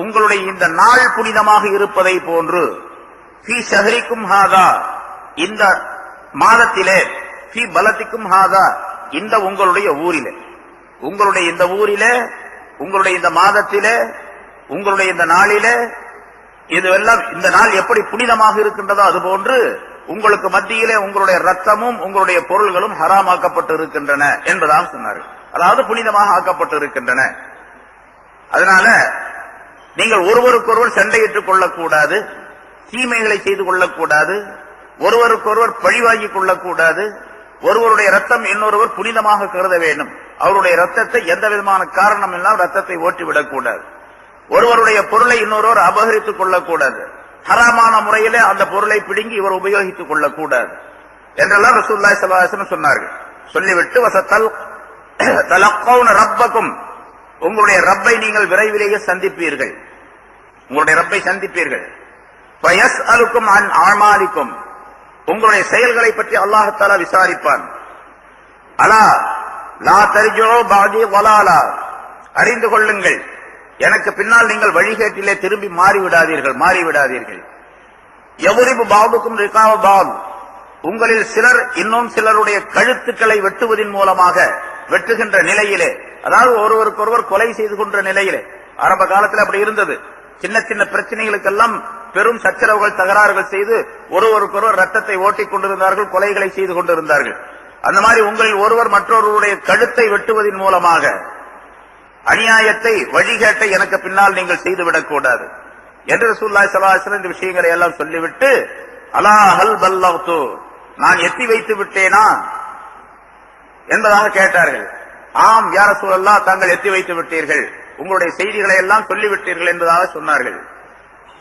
உங்களுடைய இந்த நாள் புனிதமாக இருப்பதை போன்று, ஃபீ ஷஹரிக்கும் ஹாதா, இந்த மாதத்திலே, ஃபீ பலத்திக்கும் ஹாதா, இந்த உங்களுடைய ஊரிலே, உங்களுடைய இந்த ஊரிலே, உங்களுடைய இந்த மாதத்திலே, உங்களுடைய இந்த நாளிலே, இதுவெல்லாம் இந்த நாள் எப்படி புனிதமாக இருக்கின்றதோ அதுபோன்று உங்களுக்கு மத்தியிலே உங்களுடைய ரத்தமும் உங்களுடைய பொருள்களும் ஹராமாக்கப்பட்டு இருக்கின்றன என்பதாக சொன்னார்கள். அதாவது புனிதமாக ஆக்கப்பட்டு இருக்கின்றன. அதனால நீங்கள் ஒருவருக்கொருவர் சண்டையிட்டுக் கொள்ளக்கூடாது, தீமைகளை செய்து கொள்ளக்கூடாது, ஒருவருக்கொருவர் பழிவாங்கிக் கொள்ளக்கூடாது. ஒருவருடைய ரத்தம் இன்னொருவர் புனிதமாக கருத வேண்டும். அவருடைய ரத்தத்தை எந்த விதமான காரணம் இல்லாமல் ரத்தத்தை ஓட்டிவிடக்கூடாது. ஒருவருடைய பொருளை இன்னொருவர் அபகரித்துக் கொள்ளக்கூடாது. ஹராமான முறையிலே அந்த பொருளை பிடுங்கி இவர் உபயோகித்துக் கொள்ளக்கூடாது என்றெல்லாம் ரசூலுல்லாஹி ஸல்லல்லாஹு அலைஹி வஸல்லம் சொன்னார்கள். சொல்லிவிட்டு வசத்தல் தலக்கௌன ரப்பக்கும், உங்களுடைய ரப்பை நீங்கள் விரைவிலேயே சந்திப்பீர்கள், உங்களுடைய ரப்பை சந்திப்பீர்கள். வயஸ்அலுக்கும் அன் அமாலிக்கும், உங்களுடைய செயல்களை பற்றி அல்லாஹ் தஆலா விசாரிப்பான். அலா லா தர்ஜூ பாதி வலாலா, அறிந்து கொள்ளுங்கள், எனக்கு பின்னால் நீங்கள் வழிகேட்டிலே திரும்பி மாறிவிடாதீர்கள். எவரிபு பாபுக்கும் ரிகாவ பாப், உங்களில் சிலர் இன்னும் சிலருடைய கழுத்துக்களை வெட்டுவதன் மூலமாக வெட்டுகின்ற நிலையிலே, அதாவது ஒருவருக்கொருவர் கொலை செய்து கொன்ற நிலையிலே, ஆரம்ப காலத்தில் அப்படி இருந்தது. சின்ன சின்ன பிரச்சனைகளுக்கெல்லாம் பெரும் சச்சரவுகள் தகராறுகள் செய்து ஒருவருக்கொருவர் ரத்தத்தை ஓட்டிக் கொண்டிருந்தார்கள், கொலைகளை செய்து கொண்டிருந்தார்கள். அந்த மாதிரி உங்களில் ஒருவர் மற்றொருவருடைய கழுத்தை வெட்டுவதன் மூலமாக அநியாயத்தை வழிகேட்டை எனக்கு பின்னால் நீங்கள் செய்துவிடக் கூடாது என்று ரசூலுல்லாஹி ஸல்லல்லாஹு அலைஹி வஸல்லம் இந்த விஷயங்களை எல்லாம் சொல்லிவிட்டு, அலா ஹல் பல்லக்து, நான் எத்தி வைத்து விட்டேனா என்பதாக கேட்டார்கள். ஆம் யா ரசூலல்லாஹ், தாங்கள் எத்தி வைத்து விட்டீர்கள், உங்களுடைய செய்திகளை எல்லாம் சொல்லிவிட்டீர்கள் என்பதாக சொன்னார்கள்.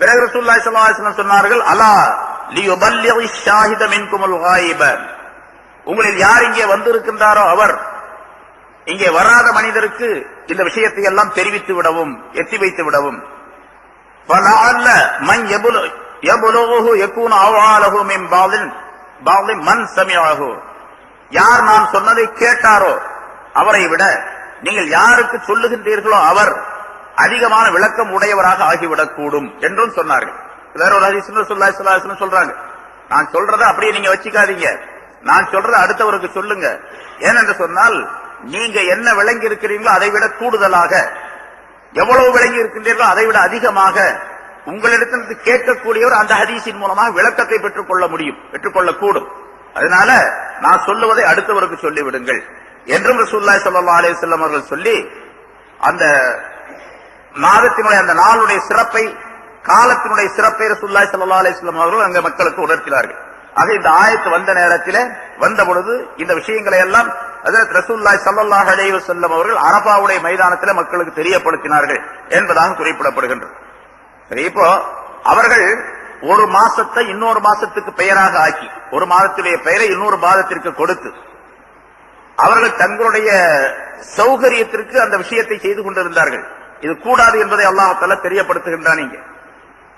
பிறகு ரசூலுல்லாஹி ஸல்லல்லாஹு அலைஹி வஸல்லம் சொன்னார்கள், அலா லியுபல்லிகி ஷாஹித மின்குமுல் காயிப, உங்களில் யார் இங்கே வந்திருக்கின்றாரோ அவர் இங்கே வராத மனிதருக்கு இந்த விஷயத்தை எல்லாம் தெரிவித்து விடவும், எத்தி வைத்து விடவும். ஃபலஅல்ல மன் யபுலுஹு யகூனு அவாலஹு மின் பாதி மன் சமிஅஹு, யார் நான் சொன்னதை கேட்டாரோ அவரை விட நீங்கள் யாருக்கு சொல்லுகின்றீர்களோ அவர் அதிகமான விளக்கம் உடையவராக ஆகிவிடக்கூடும் என்றும் சொன்னார்கள். வேற ஒரு ஹதீஸ்ல ரசூலுல்லாஹி ஸல்லல்லாஹு அலைஹி வஸல்லம் சொல்றாங்க, நான் சொல்றதை அப்படியே நீங்க வச்சுக்காதீங்க, நான் சொல்றதை அடுத்தவருக்கு சொல்லுங்க. ஏனென்று சொன்னால், நீங்க என்ன விளங்கி இருக்கிறீங்களோ அதை விட கூடுதலாக, எவ்வளவு விளங்கி இருக்கின்றீர்களோ அதை விட அதிகமாக உங்களிடத்திலிருந்து கேட்கக்கூடியவர் அந்த ஹதீஸின் மூலமாக விளக்கத்தை பெற்றுக்கொள்ளக்கூடும். அதனால நான் சொல்லுவதை அடுத்தவருக்கு சொல்லிவிடுங்கள் என்றும் ரசூலுல்லாஹி ஸல்லல்லாஹு அலைஹி வஸல்லம் அவர்கள் சொல்லி, அந்த மாதத்தினுடைய அந்த நாளுடைய சிறப்பை, காலத்தினுடைய சிறப்பை ரசூலுல்லாஹி ஸல்லல்லாஹு அலைஹி வஸல்லம் அவர்கள் அங்க மக்களுக்கு உணர்த்தினார்கள். ஆக இந்த ஆயத்து வந்த நேரத்தில் வந்த பொழுது இந்த விஷயங்களை எல்லாம் ஹஜ்ரத் ரசூலுல்லாஹி ஸல்லல்லாஹு அலைஹி வஸல்லம் அவர்கள் அரபாவுடைய மைதானத்தில் மக்களுக்கு தெரியப்படுத்தினார்கள் என்பதாக குறிப்பிடப்படுகின்றது. சரி, இப்போ அவர்கள் ஒரு மாசத்தை இன்னொரு மாசத்துக்கு பெயராக ஆக்கி, ஒரு மாதத்துடைய பெயரை இன்னொரு மாதத்திற்கு கொடுத்து, அவர்கள் தங்களுடைய சௌகரியத்திற்கு அந்த விஷயத்தை செய்து கொண்டிருந்தார்கள். இது கூடாது என்பதை அல்லாஹ் தஆலா தெரியப்படுத்துகின்றான். இங்கே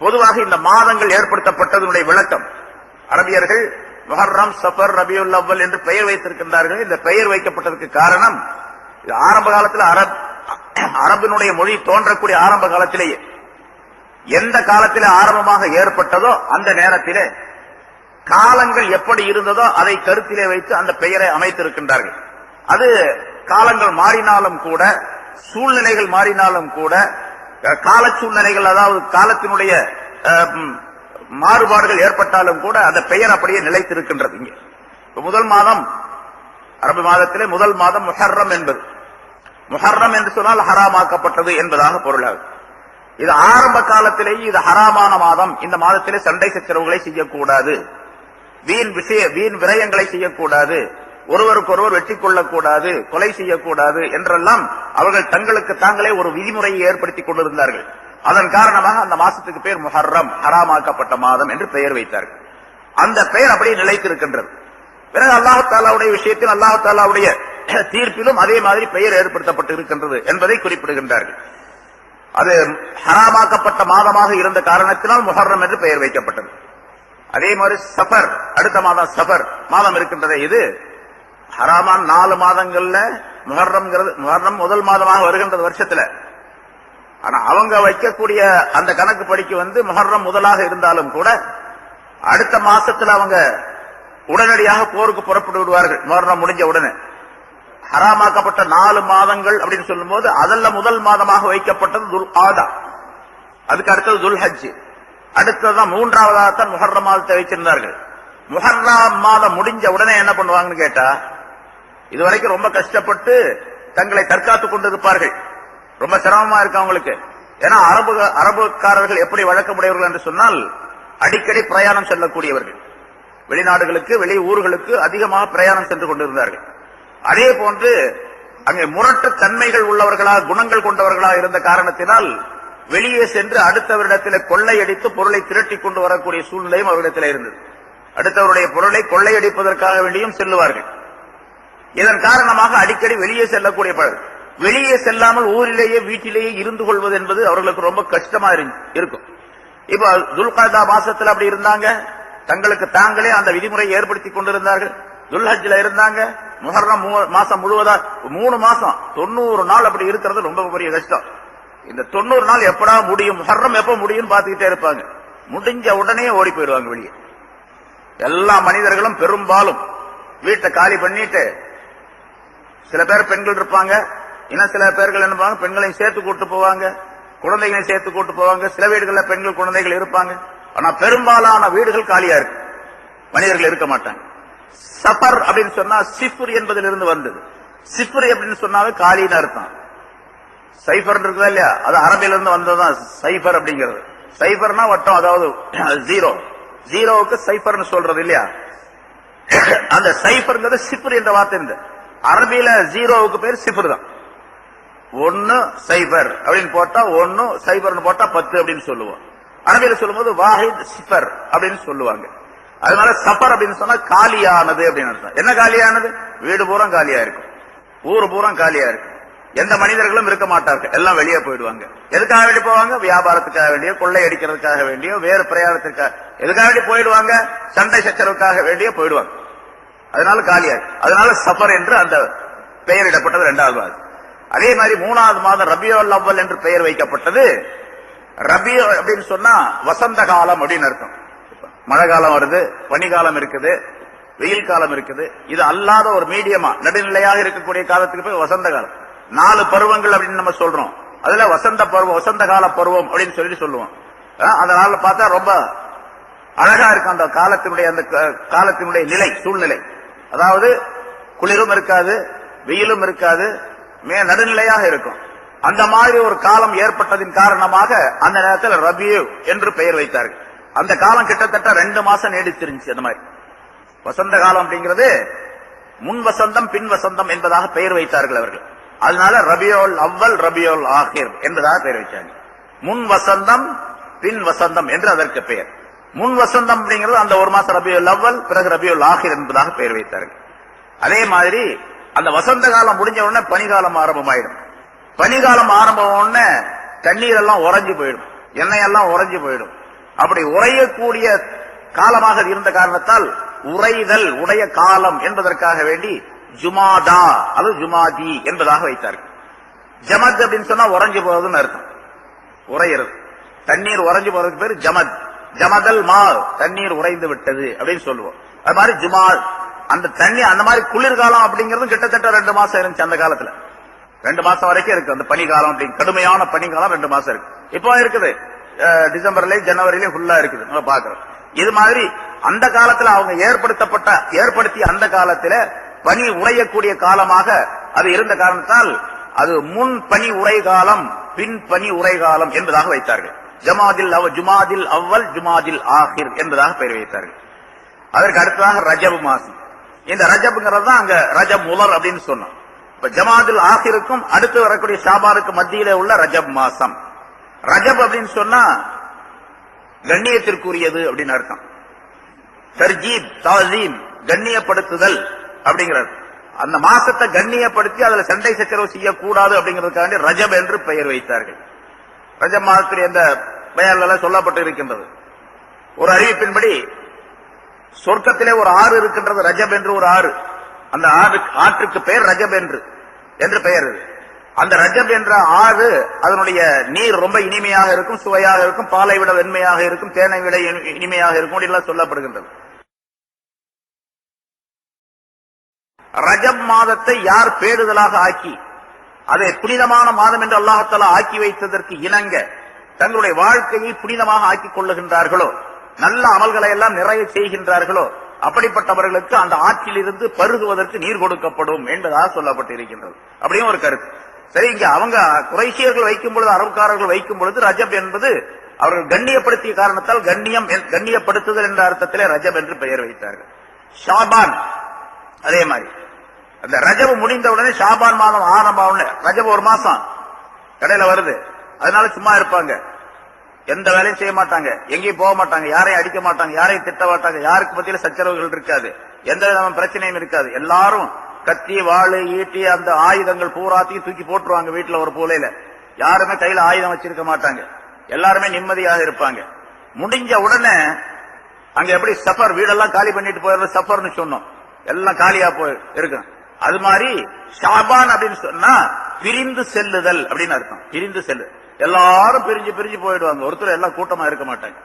பொதுவாக இந்த மாதங்கள் ஏற்படுத்தப்பட்டதனுடைய விளக்கம், அரபியர்கள் முஹர்ரம், சஃபர், ரபியுல் அவ்வல் என்று பெயர் வைத்திருக்கின்றார்கள். இந்த பெயர் வைக்கப்பட்டதற்கு காரணம், ஆரம்ப காலத்தில் அரபினுடைய மொழி தோன்றக்கூடிய ஆரம்ப காலத்திலேயே எந்த காலத்திலே ஆரம்பமாக ஏற்பட்டதோ அந்த நேரத்திலே காலங்கள் எப்படி இருந்ததோ அதை கருத்திலே வைத்து அந்த பெயரை அமைத்திருக்கின்றார்கள். அது காலங்கள் மாறினாலும் கூட, சூழ்நிலைகள் மாறினாலும் கூட, கால சூழ்நிலைகள், அதாவது காலத்தினுடைய மாறுபாடுகள் ஏற்பட்டாலும் கூட அந்த பெயர் அப்படியே நிலைத்திருக்கின்றது. இங்கே முதல் மாதம், அரபு மாதத்திலே முதல் மாதம் முஹர்ரம் என்பது, முஹர்ரம் என்று சொன்னால் ஹராமாக்கப்பட்டது என்பதாக பொருளாகும். இது ஆரம்ப காலத்திலேயே இது ஹராமான மாதம், இந்த மாதத்திலே சண்டை சச்சரவுகளை செய்யக்கூடாது, வீண் விரயங்களை செய்யக்கூடாது, ஒருவருக்கொருவர் வெட்டி கொள்ளக்கூடாது, கொலை செய்யக்கூடாது என்றெல்லாம் அவர்கள் தங்களுக்கு தாங்களே ஒரு விதிமுறையை ஏற்படுத்திக் கொண்டிருந்தார்கள். அதன் காரணமாக அந்த மாசத்துக்கு பெயர் முஹர்ரம், ஹராமாக்கப்பட்ட மாதம் என்று பெயர் வைத்தார்கள். அந்த பெயர் அப்படியே நிலைத்திருக்கின்றது. பிறகு அல்லாஹ் தஆலாவுடைய விஷயத்தில், அல்லாஹ் தஆலாவுடைய தீர்ப்பிலும் அதே மாதிரி பெயர் ஏற்படுத்தப்பட்டு இருக்கின்றது என்பதை குறிப்பிடுகின்றார்கள். அது ஹராமாக்கப்பட்ட மாதமாக இருந்த காரணத்தினால் முஹர்ரம் என்று பெயர் வைக்கப்பட்டது. அதே மாதிரி சஃபர், அடுத்த மாதம் சஃபர் மாதம் இருக்கின்றதே, இது ஹராமான 4 மாதங்கள்ல முஹர்ரம் முதல் மாதமாக வருகின்றது வருஷத்துல. ஆனா அவங்க வைக்கக்கூடிய அந்த கணக்கு படிக்கு முஹர்ரம் முதலாக இருந்தாலும் கூட அடுத்த மாசத்துல அவங்க உடனடியாக போருக்கு புறப்பட்டு விடுவார்கள். முஹர்ரம் முடிஞ்ச உடனே ஹராமாக்கப்பட்ட 4 மாதங்கள் அப்படின்னு சொல்லும் போது அதல்ல முதல் மாதமாக வைக்கப்பட்டது துல் ஆதா, அதுக்கு அடுத்தது துல் ஹஜ், அடுத்ததான் 3ஆவதாகத்தான் முஹர்ரம் மாதத்தை வைத்திருந்தார்கள். முஹர்ரம் மாதம் முடிஞ்ச உடனே என்ன பண்ணுவாங்கன்னு கேட்டா, இதுவரைக்கும் ரொம்ப கஷ்டப்பட்டு தங்களை தற்காத்துக் கொண்டிருப்பார்கள். ரொம்ப சிரமமா இருக்கு அவங்களுக்கு. ஏன்னா அரபுக்காரர்கள் எப்படி வழக்கமுடையவர்கள் என்று சொன்னால் அடிக்கடி பிரயாணம் செல்லக்கூடியவர்கள், வெளிநாடுகளுக்கு வெளி ஊர்களுக்கு அதிகமாக பிரயாணம் சென்று கொண்டிருந்தார்கள். அதே போன்று அங்கே முரட்டு தன்மைகள் உள்ளவர்களாக குணங்கள் கொண்டவர்களாக இருந்த காரணத்தினால் வெளியே சென்று அடுத்தவரிடத்தில் கொள்ளையடித்து பொருளை திரட்டி கொண்டு வரக்கூடிய சூழ்நிலையும் அவர்களிடத்தில் இருந்தது. அடுத்தவருடைய பொருளை கொள்ளையடிப்பதற்காக வேண்டியும் செல்லுவார்கள். இதன் காரணமாக அடிக்கடி வெளியே செல்லக்கூடிய பழக்கம். வெளியே செல்லாமல் ஊரிலேயே வீட்டிலேயே இருந்து கொள்வது என்பது அவர்களுக்கு ரொம்ப கஷ்டமா இருக்கும். இப்ப துல்கஅதா மாசத்துல அப்படி இருந்தாங்க, தங்களுக்கு தாங்களே அந்த விதிமுறையை ஏற்படுத்தி கொண்டிருந்தார்கள். துல்ஹஜ்ல இருந்தாங்க, முஹர்ரம் மாசம் முழுவதா 3 மாசம் 90 நாள் அப்படி இருக்கிறது ரொம்ப பெரிய கஷ்டம். இந்த 90 நாள் எப்படா முடியும், முஹர்ரம் எப்ப முடியும் பார்த்துக்கிட்டே இருப்பாங்க. முடிஞ்ச உடனே ஓடி போயிடுவாங்க வெளியே. எல்லா மனிதர்களும் பெரும்பாலும் வீட்டை காலி பண்ணிட்டு, சில பேர் பெண்கள் இருப்பாங்க, இன்னும் சில பேர்கள் என்ன பெண்களையும் சேர்த்து கூட்டு போவாங்க, குழந்தைகளையும் சேர்த்து கூட்டு போவாங்க. சில வீடுகளில் பெண்கள் குழந்தைகள் இருப்பாங்க. ஆனா பெரும்பாலான வீடுகள் காலியா இருக்கு, மனிதர்கள் இருக்க மாட்டாங்க. சஃபர் அப்படின்னு சொன்னா சிஃபர் என்பதிலிருந்து வந்தது. சிஃபர் அப்படின்னு சொன்னாவே காலின்னு அர்த்தம். சைஃபர் இருக்குதா இல்லையா, அது அரபியிலிருந்து வந்ததுதான் சைஃபர் அப்படிங்கிறது. சைஃபர்னா வட்டம், அதாவது ஜீரோ, ஜீரோவுக்கு சைஃபர்னு சொல்றது இல்லையா. அந்த சைஃபர்ங்கிறது சிஃபர் என்ற வார்த்தை இருந்து அரபியில ஜீரோவுக்கு பேர் சிஃபர் தான். 1 0 அப்படின்னு போட்டா 1 0 போட்டா 10 அப்படின்னு சொல்லுவோம். அரபியில சொல்லும் போது வாஹித் சிஃபர் அப்படின்னு சொல்லுவாங்க. அதனால சஃபர் அப்படின்னு சொன்னா காலியானது அப்படின்னு அர்த்தம். என்ன காலியானது? வீடு பூரா காலியா இருக்கும், ஊர் பூரா காலியா இருக்கும், எந்த மனிதர்களும் இருக்க மாட்டார்கள், எல்லாம் வெளியே போயிடுவாங்க. எதுக்காக வேண்டி போவாங்க? வியாபாரத்துக்காக வேண்டிய, கொள்ளை அடிக்கிறதுக்காக வேண்டிய, வேறு பிரயாணத்திற்காக, எதுக்காக வேண்டி போயிடுவாங்க? சண்டை சச்சரவுக்காக வேண்டிய போயிடுவாங்க. அதனால காலியா, அதனால சஃபர் என்று அந்த பெயரிடப்பட்டது 2வது மாதம். அதே மாதிரி 3வது மாதம் ரபியுல் அவ்வல் என்று பெயர் வைக்கப்பட்டது. ரபி அப்படின்னு சொன்னா வசந்த காலம் அப்படின்னு அர்த்தம். மழை காலம் வருது, பனிகாலம் இருக்குது, வெயில் காலம் இருக்குது. இது அல்லாத ஒரு மீடியமா நடுநிலையாக இருக்கக்கூடிய காலத்துக்கு போய் வசந்த காலம். 4 பருவங்கள் அப்படின்னு நம்ம சொல்றோம். அதுல வசந்த பருவம், வசந்த கால பருவம் அப்படின்னு சொல்லி சொல்லுவோம். அதனால பார்த்தா ரொம்ப அழகா இருக்கும் அந்த காலத்தினுடைய, அந்த காலத்தினுடைய நிலை, சூழ்நிலை. அதாவது குளிரும் இருக்காது, வெயிலும் இருக்காது, நடுநிலையாக இருக்கும். அந்த மாதிரி ஒரு காலம் ஏற்பட்டதின் காரணமாக அந்த நேரத்தில் ரபியு என்று பெயர் வைத்தார்கள். அந்த காலம் கிட்டத்தட்ட 2 மாசம் நீடிச்சிருந்துச்சு. அந்த மாதிரி வசந்த காலம் அப்படிங்கிறது முன் வசந்தம் பின் வசந்தம் என்பதாக பெயர் வைத்தார்கள் அவர்கள். அதனால ரபியுல் அவ்வல் ரபியுல் ஆகிர் என்பதாக பெயர் வச்சாங்க. முன் வசந்தம் பின் வசந்தம் என்று அதற்கு பெயர். முன் வசந்தம் அப்படிங்கிறது அந்த 1 மாசம் ரபியுல் அவ்வல், பிறகு ரபியுல் ஆகிர் என்பதாக பெயர் வைத்தார்கள். அதே மாதிரி அந்த வசந்த காலம் முடிஞ்ச உடனே பனிகாலம் ஆரம்பமாயிடும். பனிகாலம் ஆரம்பம் உடனே தண்ணீர் எல்லாம் உறைஞ்சு போயிடும், எண்ணெய் எல்லாம் உறைஞ்சு போயிடும். அப்படி உறையக்கூடிய காலமாக இருந்த காரணத்தால் உறைதல் உடைய காலம் என்பதற்காக வேண்டி ஜுமாதா அல்லது ஜுமாதி என்பதாக வைத்தார்கள். ஜமத் அப்படின்னு சொன்னா உறைஞ்சு போவதுன்னு அர்த்தம், உறையிறது. தண்ணீர் உறைஞ்சு போறதுக்கு பேர் ஜமத். ஜமதல் மா, தண்ணீர் உறைந்து விட்டது அப்படின்னு சொல்லுவோம். அது மாதிரி ஜுமா, அந்த தண்ணி, அந்த மாதிரி குளிர்காலம் அப்படிங்கிறது கிட்டத்தட்ட 2 மாசம் இருந்துச்சு அந்த காலத்துல. 2 மாசம் வரைக்கும் இருக்கு அந்த பனிகாலம். அப்படி கடுமையான பனிகாலம் 2 மாசம் இருக்கு. இப்போ இருக்குது டிசம்பர்லயும் ஜனவரிலயும் ஃபுல்லா இருக்குது, நம்ம பாக்குறோம். இது மாதிரி அந்த காலத்துல அவங்க ஏற்படுத்திய அந்த காலத்துல பனி உறையக்கூடிய காலமாக அது இருந்த காரணத்தால் அது முன் பனி உரை காலம், பின் பனி உரை காலம் என்பதாக வைத்தார்கள். ஜுமாதில் அவ்வல் ஜுமாதில் ஆகிர் என்பதாக பெயர் வைத்தார்கள். அதற்கு அடுத்ததாக ரஜப் மாசம். இந்த ரஜப்ங்கிறது தான் அங்க ரஜப் முதல் அப்படின்னு சொன்னோம். இப்ப ஜமாதில் ஆகிருக்கும் அடுத்து வரக்கூடிய ஷாபானுக்கு மத்தியில உள்ள ரஜப் மாசம். ரஜப் அப்படின்னு சொன்னா கண்ணியத்திற்குரியது அப்படின்னு அர்த்தம். தர்ஜீப், தாசீம், கண்ணியப்படுத்துதல் அப்படிங்கிறது. அந்த மாசத்தை கண்ணியப்படுத்தி அதுல சண்டை சச்சரவு செய்யக்கூடாது அப்படிங்கிறதுக்காண்டி ரஜப் என்று பெயர் வைத்தார்கள். ரஜப் மாதத்தில் எந்த பெயர்கள் சொல்லப்பட்டு இருக்கின்றது. ஒரு அறிவிப்பின்படி சொர்க்கத்திலே ஒரு ஆறு இருக்கின்றது, ரஜப் என்று ஒரு ஆறு. அந்த ஆற்றுக்கு பெயர் ரஜப் என்று பெயர். அந்த ரஜப் என்ற ஆறு, அதனுடைய நீர் ரொம்ப இனிமையாக இருக்கும், சுவையாக இருக்கும், பாலை விட வெண்மையாக இருக்கும், தேனை விட இனிமையாக இருக்கும் எல்லாம் சொல்லப்படுகின்றது. ரஜப் மாதத்தை யார் பேடுதலாக ஆக்கி அதை புனிதமான மாதம் என்று அல்லாஹ் ஆக்கி வைத்ததற்கு இணங்க தங்களுடைய வாழ்க்கையை புனிதமாக ஆக்கிக் கொள்ளுகின்றார்களோ, நல்ல அமல்களை எல்லாம் நிறைய செய்கின்றார்களோ, அப்படிப்பட்டவர்களுக்கு அந்த ஆற்றில் இருந்து பருகுவதற்கு நீர் கொடுக்கப்படும் என்பதாக சொல்லப்பட்டிருக்கின்றது. அப்படியும் ஒரு கருத்து. சரி, இங்க அவங்க குறைஷியர்கள் வைக்கும் பொழுது, அரபுக்காரர்கள் வைக்கும் பொழுது ரஜப் என்பது அவர்கள் கண்ணியப்படுத்திய காரணத்தால் கண்ணியப்படுத்துதல் என்ற அர்த்தத்திலே ரஜப் என்று பெயர் வைத்தார்கள். ஷாபான் அதே மாதிரி அந்த ரஜப் முடிந்தவுடனே ஷாபான் மாதம் ஆரம்பம். ரஜப் ஒரு மாசம் கடையில வருது, அதனால சும்மா இருப்பாங்க, எந்த வேலையும் செய்ய மாட்டாங்க, எங்கேயும் போக மாட்டாங்க, யாரையும் அடிக்க மாட்டாங்க, யாரையும் திட்ட மாட்டாங்க, யாருக்கு பத்தியில சச்சரவுகள் இருக்காது, எந்த விதமான பிரச்சனையும் இருக்காது. எல்லாரும் கத்தி, வாளு, ஈட்டி, அந்த ஆயுதங்கள் பூராத்தையும் தூக்கி போட்டுருவாங்க வீட்டுல ஒரு மூலையில. யாருமே கையில ஆயுதம் வச்சிருக்க மாட்டாங்க, எல்லாருமே நிம்மதியாக இருப்பாங்க. முடிஞ்ச உடனே அங்க எப்படி சஃபர், வீடெல்லாம் காலி பண்ணிட்டு போயிடுறது சஃபர்னு சொன்னோம், எல்லாம் காலியா போய் இருக்கு. அது மாதிரி ஷாபான் அப்படின்னு சொன்னா பிரிந்து செல்லுதல் அப்படின்னு அர்த்தம். பிரிந்து செல்லு, எல்லாரும் பிரிஞ்சு பிரிஞ்சு போயிடுவாங்க, ஒருத்தர் எல்லாம் கூட்டமா இருக்க மாட்டாங்க.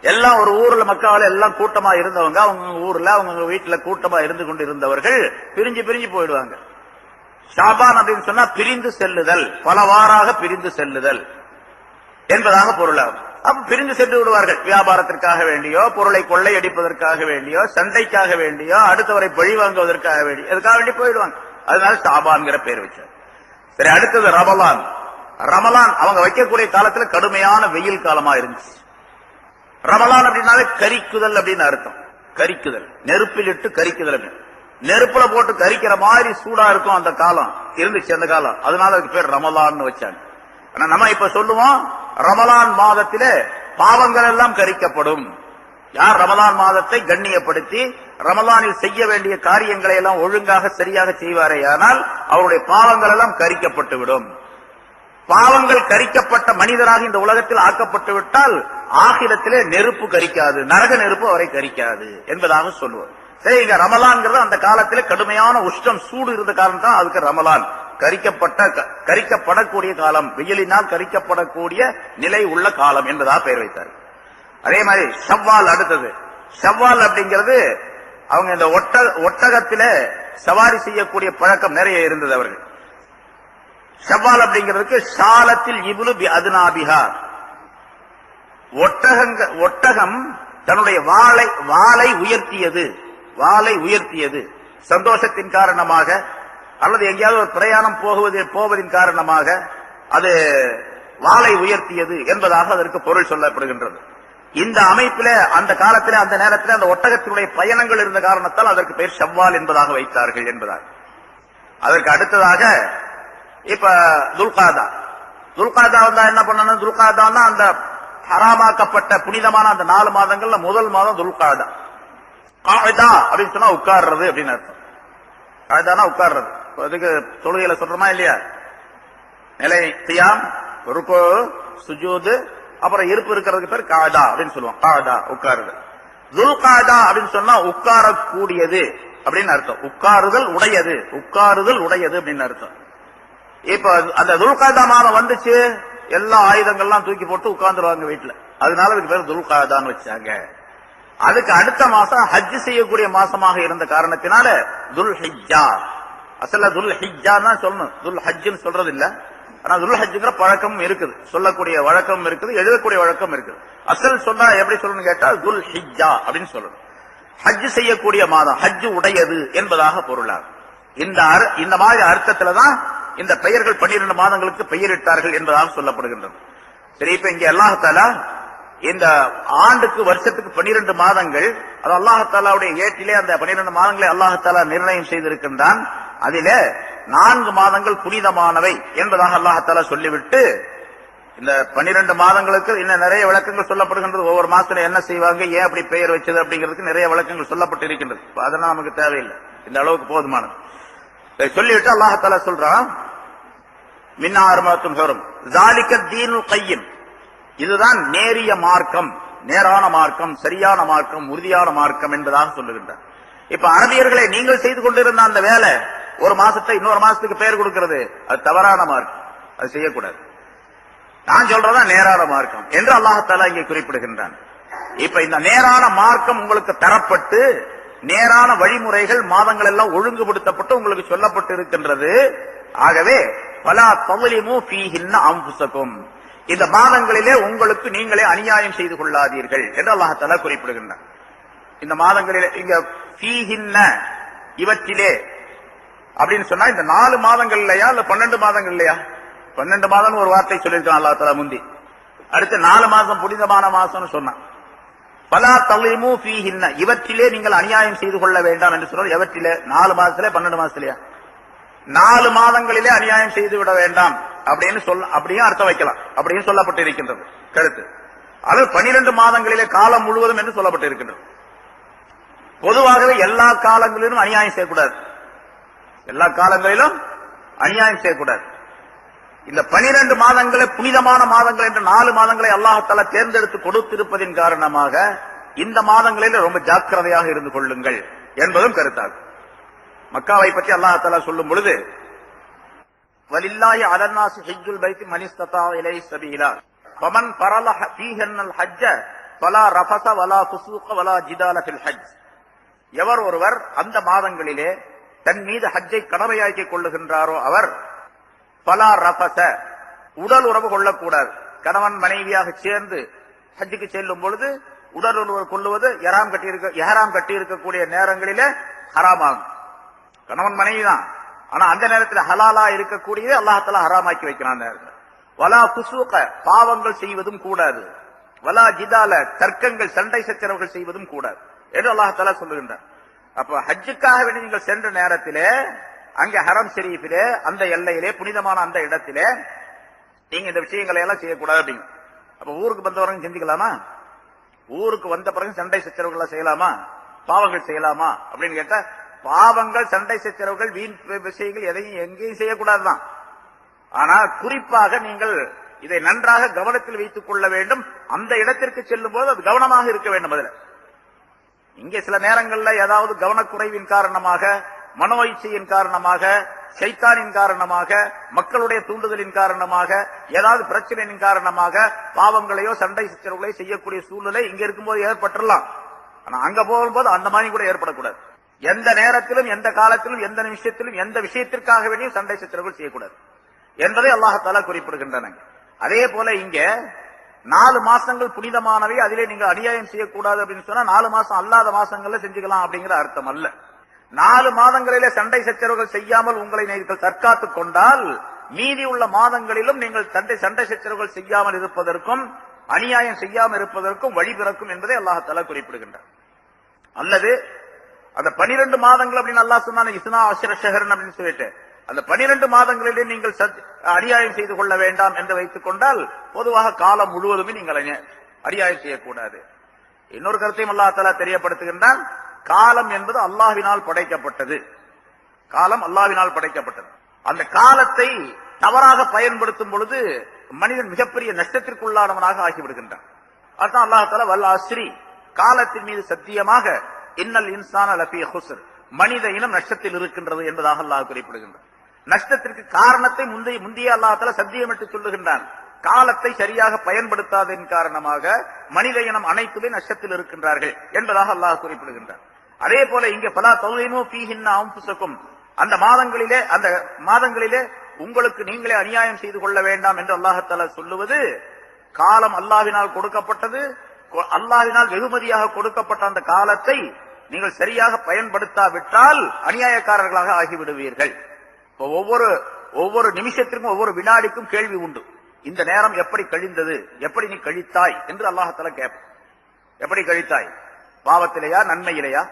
எல்லாம் ஒரு ஊர்ல மக்கள் எல்லாம் கூட்டமா இருந்தவங்க, அவங்க ஊர்ல அவங்க வீட்டுல கூட்டமா இருந்து கொண்டு இருந்தவர்கள் பிரிஞ்சு பிரிஞ்சு போயிடுவாங்க. ஷாபான் அப்படின்னு சொன்னா பிரிந்து செல்லுதல், பலவாறாக பிரிந்து செல்லுதல் என்பதாக பொருளாகும். அப்ப பிரிந்து சென்று விடுவார்கள், வியாபாரத்திற்காக வேண்டியோ, பொருளை கொள்ளையடிப்பதற்காக வேண்டியோ, சண்டைக்காக வேண்டியோ, அடுத்தவரை பழி வாங்குவதற்காக வேண்டியோ, அதுக்காக வேண்டி போயிடுவாங்க. அதனால ஷாபான்கிற பேர் வச்சார். சரி, அடுத்தது ரமலான். ரமலான் அவங்க வைக்கக்கூடிய காலத்துல கடுமையான வெயில் காலமா இருந்துச்சு. ரமலான் அப்படின்னாலே கரிக்குதல் அப்படின்னு அர்த்தம். கரிக்குதல், நெருப்பில் இட்டு கரிக்குதல். நெருப்புல போட்டு கரிக்கிற மாதிரி சூடா இருக்கும் அந்த காலம் இருந்துச்சு, அந்த காலம். அதனால அதுக்கு பேர் ரமலான்னு வச்சாங்க. ஆனா நம்ம இப்ப சொல்லுவோம், ரமலான் மாதத்திலே பாவங்கள் எல்லாம் கரிக்கப்படும். யார் ரமலான் மாதத்தை கண்ணியப்படுத்தி ரமலானில் செய்ய வேண்டிய காரியங்களை எல்லாம் ஒழுங்காக சரியாக செய்வாரே, ஆனால் அவருடைய பாவங்கள் எல்லாம் கரிக்கப்பட்டு விடும். பாவங்கள் கரிக்கப்பட்ட மனிதராக இந்த உலகத்தில் ஆக்கப்பட்டு விட்டால் ஆகிரத்திலே நெருப்பு கரிக்காது, நரக நெருப்பு அவரை கரிக்காது என்பதாக சொல்லுவோம். சரி, இங்க ரமலான்ங்கிறது அந்த காலத்திலே கடுமையான உஷ்ணம், சூடு இருந்த காரணம் தான் அதுக்கு ரமலான். கரிக்கப்படக்கூடிய காலம், வெயிலினால் கரிக்கப்படக்கூடிய நிலை உள்ள காலம் என்பதாக பெயர் வைத்தார். அதே மாதிரி ஷவ்வால். அடுத்தது ஷவ்வால் அப்படிங்கிறது அவங்க இந்த ஒட்டகத்தில சவாரி செய்யக்கூடிய பழக்கம் நிறைய இருந்தது அவர்கள். ஷவ்வால் அப்படிங்கிறதுக்கு ஷாலத்தில் இப்லு பி அதுனாபிஹா, ஒட்டகம் தன்னுடைய வாளை உயர்த்தியது சந்தோஷத்தின் காரணமாக, அல்லது எங்கேயாவது ஒரு பிரயாணம் போவதின் காரணமாக அது வாளை உயர்த்தியது என்பதாக அதற்கு பொருள் சொல்லப்படுகின்றது. இந்த அமைப்பில அந்த காலத்தில் அந்த நேரத்தில் அந்த ஒட்டகத்தினுடைய பயணங்கள் இருந்த காரணத்தால் அதற்கு பெயர் ஷவ்வால் என்பதாக வைத்தார்கள் என்பதாக. அதற்கு அடுத்ததாக இப்ப துல்காதா. துல்காதா வந்தா என்ன பண்ணணும்? துல்காதா அந்த ஹராமாக்கப்பட்ட புனிதமான அந்த 4 மாதங்கள்ல முதல் மாதம் துல்காதா. காய்தா அப்படின்னு சொன்னா உட்கார்றது அப்படின்னு அர்த்தம். காய்தானா உட்கார்றது. அதுக்கு தொழுகையில சொல்றோமா இல்லையா? நிலை, கியாம், ருக்கு, சுஜூது, அப்புறம் இருப்பு இருக்கிறதுக்கு பேர் காதா அப்படின்னு சொல்லுவோம். காதா உட்காருது. துல்காதா அப்படின்னு சொன்னா உட்காரக்கூடியது அப்படின்னு அர்த்தம். உட்காருதல் உடையது அப்படின்னு அர்த்தம். இப்ப அந்த துல்காதா மாதம் வந்துச்சு, எல்லா ஆயுதங்கள்லாம் தூக்கி போட்டு உட்கார்ந்துருவாங்க வீட்டுல. அதனால அதுக்கு பேர் துல்காதான்னு வச்சாங்க. அதுக்கு அடுத்த மாசம் ஹஜ் செய்யக்கூடிய மாசமாக இருந்த காரணத்தினால துல் ஹிஜ்ஜா. அசல்ல துல் ஹிஜ்ஜா தான் சொல்லணும், துல் ஹஜ்ஜுன்னு சொல்றது இல்ல. ஆனா துல் ஹஜ்ஜுங்கிற பழக்கம் இருக்குது, சொல்லக்கூடிய வழக்கம் இருக்குது, எழுதக்கூடிய வழக்கம் இருக்குது. அசல் சொன்னா எப்படி சொல்லணும்னு கேட்டா துல் ஹிஜ்ஜா அப்படின்னு சொல்லணும். ஹஜ் செய்யக்கூடிய மாதம், ஹஜ் உடையது என்பதாக பொருளாகும். இந்த மாதிரி அர்த்தத்துலதான் இந்த பெயர்கள் 12 மாதங்களுக்கு பெயரிட்டார்கள் என்பதாக சொல்லப்படுகின்றது. சரி, இப்ப இங்க அல்லாஹ் தஆலா இந்த ஆண்டுக்கு வருஷத்துக்கு 12 மாதங்கள், அது அல்லாஹ் தஆலாவுடைய ஏட்டிலே அந்த 12 மாதங்களை அல்லாஹ் தஆலா நிர்ணயம் செய்திருக்கின்றான். அதிலே 4 மாதங்கள் புனிதமானவை என்பதாக அல்லாஹ் தஆலா சொல்லிவிட்டு, இந்த 12 மாதங்களுக்கு இன்னும் நிறைய விளக்கங்கள் சொல்லப்படுகின்றது. ஒவ்வொரு மாசத்துல என்ன செய்வாங்க, ஏன் அப்படி பெயர் வச்சது அப்படிங்கிறதுக்கு நிறைய விளக்கங்கள் சொல்லப்பட்டு இருக்கின்றது. அதெல்லாம் நமக்கு தேவையில்லை, இந்த அளவுக்கு போதுமானது. சொல்லிவிட்டு அல்லாஹ் தஆலா சொல்றான், மின்னா அர்மாத்தும் ஹுரும் ஸாலிக தீனுல் கையம், இதுதான் நேரிய மார்க்கம். நேரான மார்க்கம், சரியான மார்க்கம், உறுதியான மார்க்கம் என்பதாக சொல்லுகின்றார். இப்ப அரபியர்களை நீங்கள் செய்து கொண்டிருந்த அந்த வேலை ஒரு மாசத்தை இன்னொரு மாசத்துக்கு பெயர் கொடுக்கிறது, அது தவறான மார்க்கம், அது செய்யக்கூடாது. நான் சொல்றதா நேரான மார்க்கம் என்று அல்லாஹ் இங்கே குறிப்பிடுகின்றான். இப்ப இந்த நேரான மார்க்கம் உங்களுக்கு தரப்பட்டு நேரான வழிமுறைகள் மாதங்கள் எல்லாம் ஒழுங்குபடுத்தப்பட்டு உங்களுக்கு சொல்லப்பட்டு இருக்கின்றது. ஆகவே பலா தவலிமு ஃபீஹின்ன அன்ஃபுஸகும், இந்த மாதங்களிலே உங்களுக்கு நீங்களே அநியாயம் செய்து கொள்ளாதீர்கள் என்று அல்லாஹ் தஆலா குறிப்பிடுகின்றான். இந்த மாதங்களிலே இங்க ஃபீஹின்ன இவற்றிலே அப்படின்னு சொன்னா இந்த 4 மாதங்கள் இல்லையா இல்ல 12 மாதங்கள் இல்லையா? 12 மாதம் ஒரு வார்த்தை சொல்லியிருக்கான் அல்லாஹ் தஆலா முந்தி. அடுத்து 4 மாதம் புனிதமான மாசம்னு சொன்னான். பலா தலிமு ஃபீஹின்ன, இவற்றிலே நீங்கள் அநியாயம் செய்து கொள்ள வேண்டாம் என்று சொன்னால் எவற்றிலே? 4 மாதத்திலே 12 மாசத்திலேயா? 4 மாதங்களிலே அநியாயம் செய்து விட வேண்டாம் அப்படின்னு அப்படியும் அர்த்தம் வைக்கலாம். அப்படியும் சொல்லப்பட்டு இருக்கின்றது கருத்து. அது 12 மாதங்களிலே காலம் முழுவதும் என்று சொல்லப்பட்டு இருக்கின்றது. பொதுவாகவே எல்லா காலங்களிலும் அநியாயம் செய்யக்கூடாது, எல்லா காலங்களிலும் அநியாயம் செய்யக்கூடாது. இந்த 12 மாதங்களே புனிதமான மாதங்கள் என்ற 4 மாதங்களை அல்லாஹ் தஆலா தேர்ந்தெடுத்து கொடுத்திருப்பதின் காரணமாக இந்த மாதங்களில் ரொம்ப ஜாக்கிரதையாக இருந்து கொள்ளுங்கள் என்பதும் கருத்தாகும். மக்காவை பற்றி அல்லாஹ் தஆலா சொல்லும் பொழுது வலில்லாஹி அலன்னாஸி ஹஜ்ஜுல் பைத்தி மன் இஸ்ததா இலைஹி சபீலா ஃபமன் ஃபரல ஃபீஹன்னல் ஹஜ்ஜ ஃபலா ரஃபஸ வலா ஃபுசூக வலா ஜிதால ஃபில் ஹஜ், எவர் ஒருவர் அந்த மாதங்களிலே தன் மீது ஹஜ்ஜை கடமையாக்கிக் கொள்ளுகின்றாரோ அவர் பலா ரஃபஸ, உடல் உறவு கொள்ளக்கூடாது. கணவன் மனைவியாக சேர்ந்து ஹஜ்ஜுக்கு செல்லும் பொழுது உடல் உறவு கொள்ளுவது எஹராம் கட்டி இருக்கக்கூடிய நேரங்களிலே ஹராமாகும். கணவன் மனைவி தான், ஆனா அந்த நேரத்தில் ஹலாலா இருக்கக்கூடியது அல்லாஹ் தஆலா ஹராமாக்கி வைக்கிறான். வலா ஃபுசூக, பாவங்கள் செய்வதும் கூடாது. வலா ஜிதால, தர்க்கங்கள் சண்டை சச்சரவுகள் செய்வதும் கூடாது என்று அல்லாஹ் தஆலா சொல்லுகின்றார். அப்ப ஹஜ்ஜுக்காக வேண்டி நீங்கள் சென்ற நேரத்திலே அங்கே ஹரம் ஷரீஃபிலே அந்த எல்லையிலே புனிதமான அந்த இடத்திலே நீங்க இந்த விஷயங்களை எல்லாம் செய்யக்கூடாது அப்படிங்க. அப்ப ஊருக்கு வந்தவங்க சிந்திக்கலாமா? ஊருக்கு வந்த பிறகு சண்டை சச்சரவுகள் செய்யலாமா? பாவங்கள் செய்யலாமா அப்படின்னு கேட்டா, பாவங்கள் சண்டை சச்சரவுகள் வீண் விஷயங்கள் எதையும் எங்கேயும் செய்யக்கூடாதுதான். ஆனா குறிப்பாக நீங்கள் இதை நன்றாக கவனத்தில் வைத்துக் கொள்ள வேண்டும். அந்த இடத்திற்கு செல்லும் போது அது கவனமாக இருக்க வேண்டும். அதுல இங்கே சில நேரங்களில் ஏதாவது கவனக்குறைவின் காரணமாக, மனோ இச்சையின் காரணமாக, சைத்தானின் காரணமாக, மக்களுடைய தூண்டுதலின் காரணமாக, ஏதாவது பிரச்சனையின் காரணமாக பாவங்களையோ சண்டை சச்சரவுகளையோ செய்யக்கூடிய சூழ்நிலை இங்க இருக்கும்போது ஏற்பட்டுடலாம். ஆனா அங்க போகும்போது அந்த மாதிரி கூட ஏற்படக்கூடாது. எந்த நேரத்திலும், எந்த காலத்திலும், எந்த நிமிஷத்திலும், எந்த விஷயத்திற்காக வேண்டியும் சண்டை சச்சரவுகள் செய்யக்கூடாது என்பதை அல்லாஹ் தஆலா குறிப்பிடுகின்றன. அதே போல இங்க 4 மாசங்கள் புனிதமானவை, அதிலே நீங்க அநியாயம் செய்யக்கூடாது அப்படின்னு சொன்னா 4 மாசம் அல்லாத மாசங்கள்ல செஞ்சுக்கலாம் அப்படிங்கிற அர்த்தம் அல்ல. 4 மாதங்களிலே சண்டை சச்சரவுகள் செய்யாமல் உங்களை நீங்கள் தற்காத்துக் கொண்டால் மீதி உள்ள மாதங்களிலும் நீங்கள் சண்டை சச்சரவுகள் செய்யாமல் இருப்பதற்கும் அநியாயம் செய்யாமல் இருப்பதற்கும் வழி பிறக்கும் என்பதை அல்லாஹ் தஆலா குறிப்பிடுகின்றார். அல்லது அந்த 12 மாதங்கள் அப்படின்னு அல்லாஹ் சொன்னான், இஸ்னா அஷ்ர ஷஹரன் அப்படின்னு சொல்லிட்டு அந்த 12 மாதங்களிலே நீங்கள் அநியாயம் செய்து கொள்ள வேண்டாம் என்று வைத்துக் கொண்டால் பொதுவாக காலம் முழுவதுமே நீங்கள் அநியாயம் செய்யக்கூடாது. இன்னொரு கருத்தையும் அல்லாஹ் தஆலா தெரியப்படுத்துகின்றான். காலம் என்பது அல்லாஹ்வினால் படைக்கப்பட்டது. காலம் அல்லாஹ்வினால் படைக்கப்பட்டது. அந்த காலத்தை தவறாக பயன்படுத்தும் பொழுது மனிதன் மிகப்பெரிய நஷ்டத்திற்குள்ளானவனாக ஆகிவிடுகின்றான். அதான் அல்லாஹ் தஆலா வல் அஸ்ரி, காலத்தின் மீது சத்தியமாக, இன்னல் இன்சான லஃபீ ஹுஸ்ர், மனித இனம் நஷ்டத்தில் இருக்கின்றது என்பதாக அல்லாஹ் குறிப்பிடுகின்றான். நஷ்டத்திற்கு காரணத்தை முந்தைய அல்லாஹ் தஆலா சத்தியமிட்டு சொல்லுகின்றான். காலத்தை சரியாக பயன்படுத்தாததன் காரணமாக மனித இனம் அனைத்துமே நஷ்டத்தில் இருக்கின்றார்கள் என்பதாக அல்லாஹ் குறிப்பிடுகின்றான். அதே போல இங்கே பலா தௌலிமு ஃபீஹின்ன அன்ஃபுஸகும், அந்த மாதங்களிலே உங்களுக்கு நீங்களே அநியாயம் செய்து கொள்ள வேண்டாம் என்று அல்லாஹ் தஆலா சொல்லுவது, காலம் அல்லாஹ்வினால் கொடுக்கப்பட்டது. அல்லாஹ்வினால் வெகுமதியாக கொடுக்கப்பட்ட அந்த காலத்தை நீங்கள் சரியாக பயன்படுத்தாவிட்டால் அநியாயக்காரர்களாக ஆகிவிடுவீர்கள். ஒவ்வொரு நிமிஷத்திற்கும் ஒவ்வொரு வினாடிக்கும் கேள்வி உண்டு. இந்த நேரம் எப்படி கழிந்தது, எப்படி நீ கழித்தாய் என்று அல்லாஹ் தஆலா கேட்பான். எப்படி கழித்தாய்? பாவத்திலேயா நன்மையிலேயா